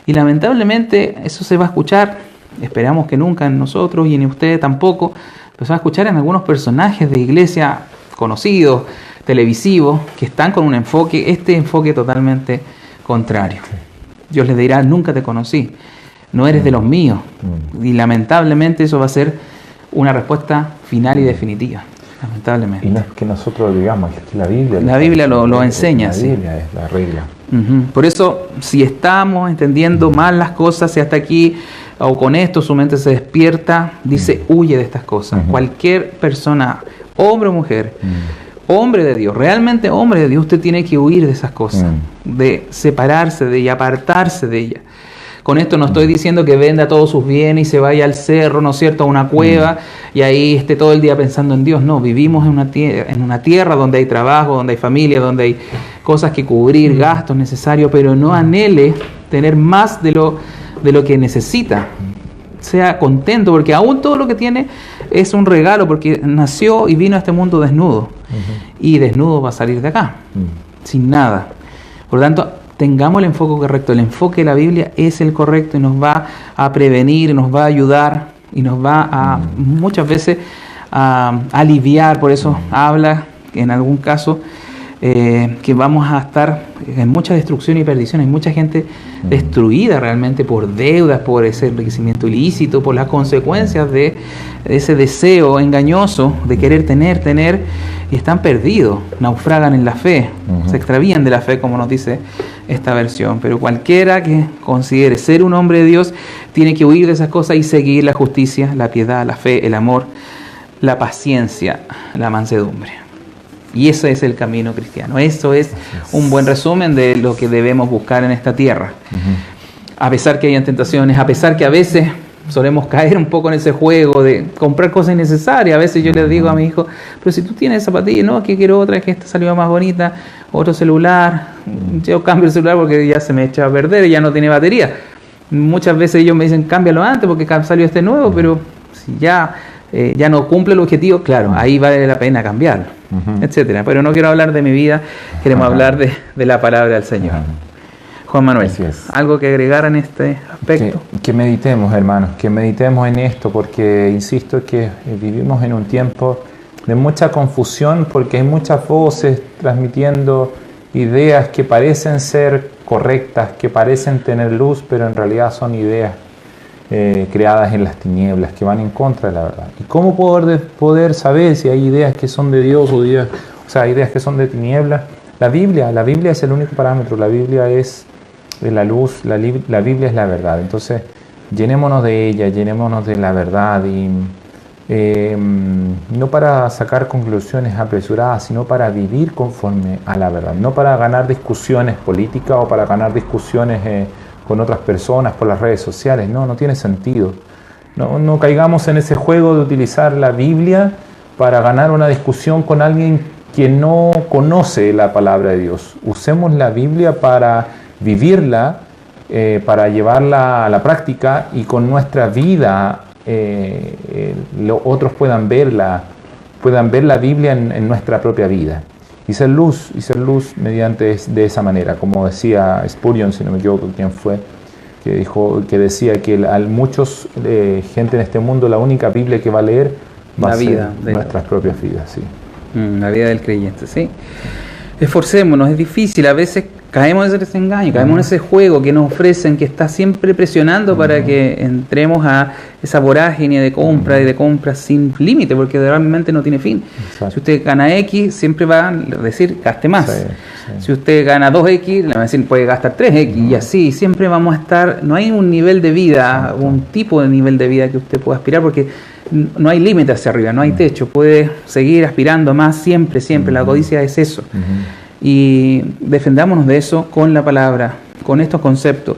Y lamentablemente eso se va a escuchar, esperamos que nunca en nosotros y en ustedes tampoco, pero se va a escuchar en algunos personajes de iglesia conocidos, televisivos, que están con un enfoque, este enfoque totalmente contrario. Dios les dirá, nunca te conocí, no eres de los míos. Y lamentablemente eso va a ser una respuesta final y definitiva. Lamentablemente. Y no es que nosotros digamos, es que la Biblia lo enseña. La Biblia es la regla. Por eso, si estamos entendiendo mal las cosas, si hasta aquí o con esto su mente se despierta, dice, huye de estas cosas. Cualquier persona, hombre o mujer, hombre de Dios, realmente hombre de Dios, usted tiene que huir de esas cosas, de separarse de ella, apartarse de ella. Con esto no estoy diciendo que venda todos sus bienes y se vaya al cerro, ¿no es cierto?, a una cueva y ahí esté todo el día pensando en Dios. No, vivimos en una tierra donde hay trabajo, donde hay familia, donde hay cosas que cubrir, gastos necesarios, pero no anhele tener más de lo que necesita. Sea contento, porque aún todo lo que tiene es un regalo, porque nació y vino a este mundo desnudo. Y desnudo va a salir de acá, sin nada. Por lo tanto, tengamos el enfoque correcto. El enfoque de la Biblia es el correcto y nos va a prevenir, nos va a ayudar y nos va a muchas veces a aliviar. Por eso habla en algún caso que vamos a estar en mucha destrucción y perdición. Hay mucha gente destruida realmente por deudas, por ese enriquecimiento ilícito, por las consecuencias de ese deseo engañoso de querer tener, y están perdidos, naufragan en la fe, se extravían de la fe, como nos dice esta versión. Pero cualquiera que considere ser un hombre de Dios tiene que huir de esas cosas y seguir la justicia, la piedad, la fe, el amor, la paciencia, la mansedumbre. Y ese es el camino cristiano. Eso es un buen resumen de lo que debemos buscar en esta tierra. A pesar que hayan tentaciones, a pesar que a veces solemos caer un poco en ese juego de comprar cosas innecesarias. A veces yo les digo a mi hijo, pero si tú tienes zapatillas, no, que quiero otra, que esta salió más bonita, otro celular, yo cambio el celular porque ya se me echa a perder y ya no tiene batería. Muchas veces ellos me dicen, cámbialo antes porque salió este nuevo, pero si ya no cumple el objetivo, claro, ahí vale la pena cambiarlo, etcétera. Pero no quiero hablar de mi vida, queremos hablar de la palabra del Señor. Juan Manuel, ¿algo que agregar en este aspecto? Que meditemos, hermanos, que meditemos en esto, porque insisto que vivimos en un tiempo de mucha confusión, porque hay muchas voces transmitiendo ideas que parecen ser correctas, que parecen tener luz, pero en realidad son ideas creadas en las tinieblas, que van en contra de la verdad. ¿Y cómo poder saber si hay ideas que son de Dios o ideas que son de tinieblas? La Biblia es el único parámetro. La Biblia es la luz, la Biblia es la verdad. Entonces, llenémonos de ella, llenémonos de la verdad, y no para sacar conclusiones apresuradas, sino para vivir conforme a la verdad, no para ganar discusiones políticas o para ganar discusiones con otras personas por las redes sociales. No tiene sentido. No caigamos en ese juego de utilizar la Biblia para ganar una discusión con alguien que no conoce la palabra de Dios. Usemos la Biblia para vivirla, para llevarla a la práctica, y con nuestra vida otros puedan ver la Biblia en nuestra propia vida. Y ser luz mediante de esa manera, como decía Spurgeon, si no me equivoco quién fue, que decía que a muchos gente en este mundo la única Biblia que va a leer va a ser nuestras propias vidas. Sí. La vida del creyente, sí. Esforcémonos, es difícil, a veces caemos en ese engaño, caemos en ese juego que nos ofrecen, que está siempre presionando para que entremos a esa vorágine de compra y de compra sin límite, porque realmente no tiene fin. Exacto. Si usted gana X, siempre va a decir gaste más. Sí. Si usted gana 2X, le va a decir puede gastar 3X, y así siempre vamos a estar. No hay un nivel de vida, un tipo de nivel de vida que usted pueda aspirar, porque no hay límite hacia arriba, no hay techo, puede seguir aspirando más siempre. La codicia es eso. Y defendámonos de eso con la palabra, con estos conceptos.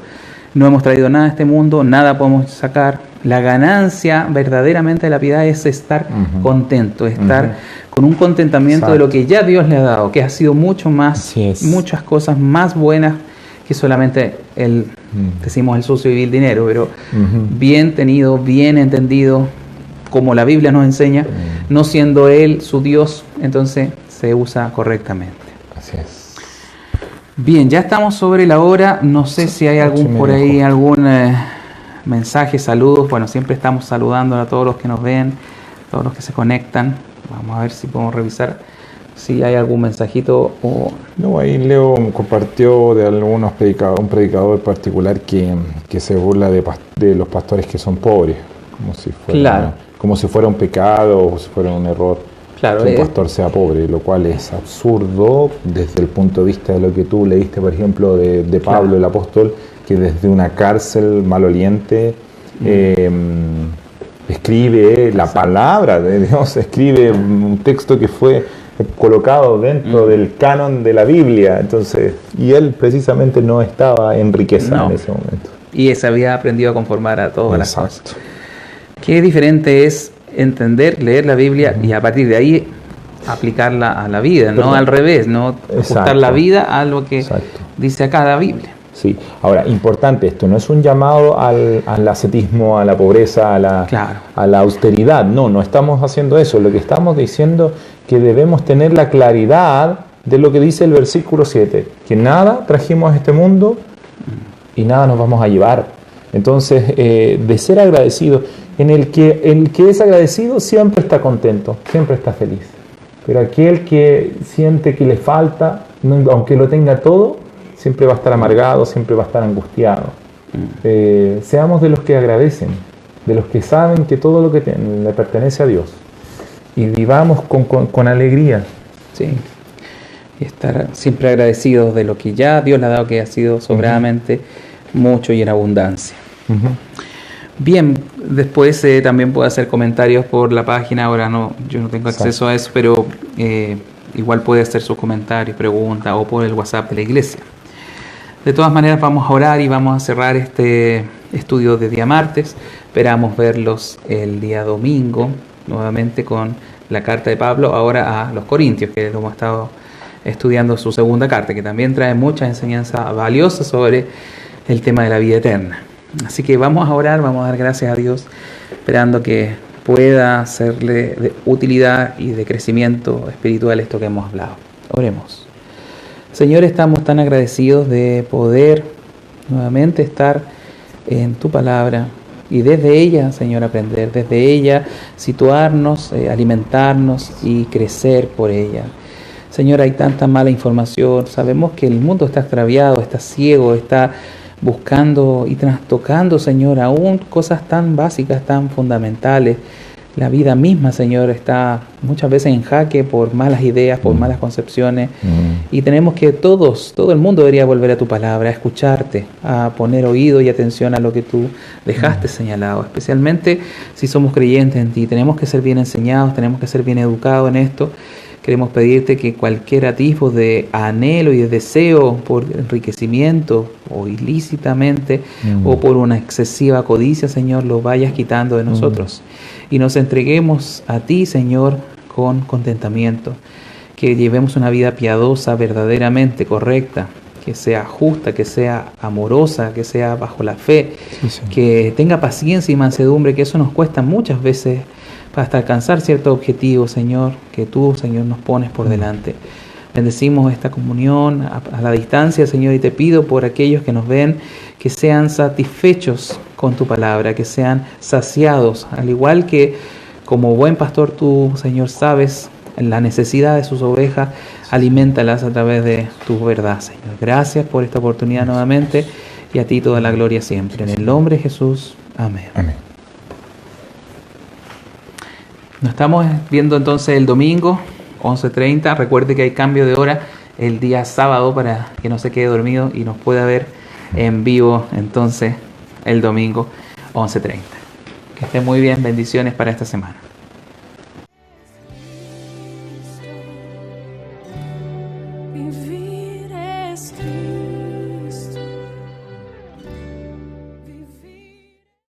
No hemos traído nada a este mundo, nada podemos sacar. La ganancia verdaderamente de la piedad es estar contento, estar con un contentamiento de lo que ya Dios le ha dado, que ha sido mucho más, muchas cosas más buenas que solamente decimos el sucio y vil dinero, pero bien tenido, bien entendido, como la Biblia nos enseña, no siendo Él su Dios, entonces se usa correctamente. Así es. Bien, ya estamos sobre la hora. No sé si hay algún mensaje, saludos. Bueno, siempre estamos saludando a todos los que nos ven, a todos los que se conectan. Vamos a ver si podemos revisar si hay algún mensajito. No, ahí Leo compartió de algunos un predicador particular que se burla de los pastores que son pobres, como si fuera un pecado o si fuera un error. Claro, que un pastor sea pobre, lo cual es absurdo desde el punto de vista de lo que tú leíste, por ejemplo, de Pablo, el apóstol, que desde una cárcel maloliente escribe la palabra de Dios, escribe un texto que fue colocado dentro del canon de la Biblia. Entonces, y él precisamente no estaba en riqueza en ese momento. Y se había aprendido a conformar a todas las cosas. Qué diferente es entender, leer la Biblia y a partir de ahí aplicarla a la vida, no al revés, no ajustar la vida a lo que dice acá la Biblia. Sí, ahora, importante esto, no es un llamado al ascetismo, a la pobreza, a la austeridad, no estamos haciendo eso. Lo que estamos diciendo que debemos tener la claridad de lo que dice el versículo 7, que nada trajimos a este mundo y nada nos vamos a llevar. Entonces, de ser agradecidos, en el que es agradecido siempre está contento, siempre está feliz. Pero aquel que siente que le falta, aunque lo tenga todo, siempre va a estar amargado, siempre va a estar angustiado. Seamos de los que agradecen, de los que saben que todo lo que le pertenece a Dios. Y vivamos con alegría. Sí. Y estar siempre agradecidos de lo que ya Dios le ha dado, que ha sido sobradamente mucho y en abundancia. Bien, después también puedo hacer comentarios por la página. Ahora yo no tengo acceso a eso, pero igual puede hacer sus comentarios, preguntas o por el WhatsApp de la iglesia. De todas maneras, vamos a orar y vamos a cerrar este estudio de día martes. Esperamos verlos el día domingo, nuevamente con la carta de Pablo, ahora a los Corintios, que lo hemos estado estudiando, su segunda carta, que también trae mucha enseñanza valiosa sobre el tema de la vida eterna. Así que vamos a orar, vamos a dar gracias a Dios, esperando que pueda serle de utilidad y de crecimiento espiritual esto que hemos hablado. Oremos. Señor, estamos tan agradecidos de poder nuevamente estar en tu palabra y desde ella, Señor, aprender, desde ella situarnos, alimentarnos y crecer por ella. Señor, hay tanta mala información, sabemos que el mundo está extraviado, está ciego, está buscando y trastocando, Señor, aún cosas tan básicas, tan fundamentales. La vida misma, Señor, está muchas veces en jaque por malas ideas, por malas concepciones. Y tenemos que todo el mundo debería volver a tu palabra, a escucharte, a poner oído y atención a lo que tú dejaste señalado. Especialmente si somos creyentes en ti. Tenemos que ser bien enseñados, tenemos que ser bien educados en esto. Queremos pedirte que cualquier atisbo de anhelo y de deseo por enriquecimiento o ilícitamente o por una excesiva codicia, Señor, lo vayas quitando de nosotros. Y nos entreguemos a ti, Señor, con contentamiento. Que llevemos una vida piadosa, verdaderamente correcta, que sea justa, que sea amorosa, que sea bajo la fe, que tenga paciencia y mansedumbre, que eso nos cuesta muchas veces hasta alcanzar ciertos objetivos, Señor, que tú, Señor, nos pones por delante. Bendecimos esta comunión a la distancia, Señor, y te pido por aquellos que nos ven, que sean satisfechos con tu palabra, que sean saciados, al igual que como buen pastor tú, Señor, sabes la necesidad de sus ovejas, alimentalas a través de tu verdad, Señor. Gracias por esta oportunidad nuevamente y a ti toda la gloria siempre. En el nombre de Jesús, amén. Amén. Nos estamos viendo entonces el domingo, 11:30. Recuerde que hay cambio de hora el día sábado para que no se quede dormido y nos pueda ver en vivo entonces el domingo, 11:30. Que esté muy bien. Bendiciones para esta semana. Enfim.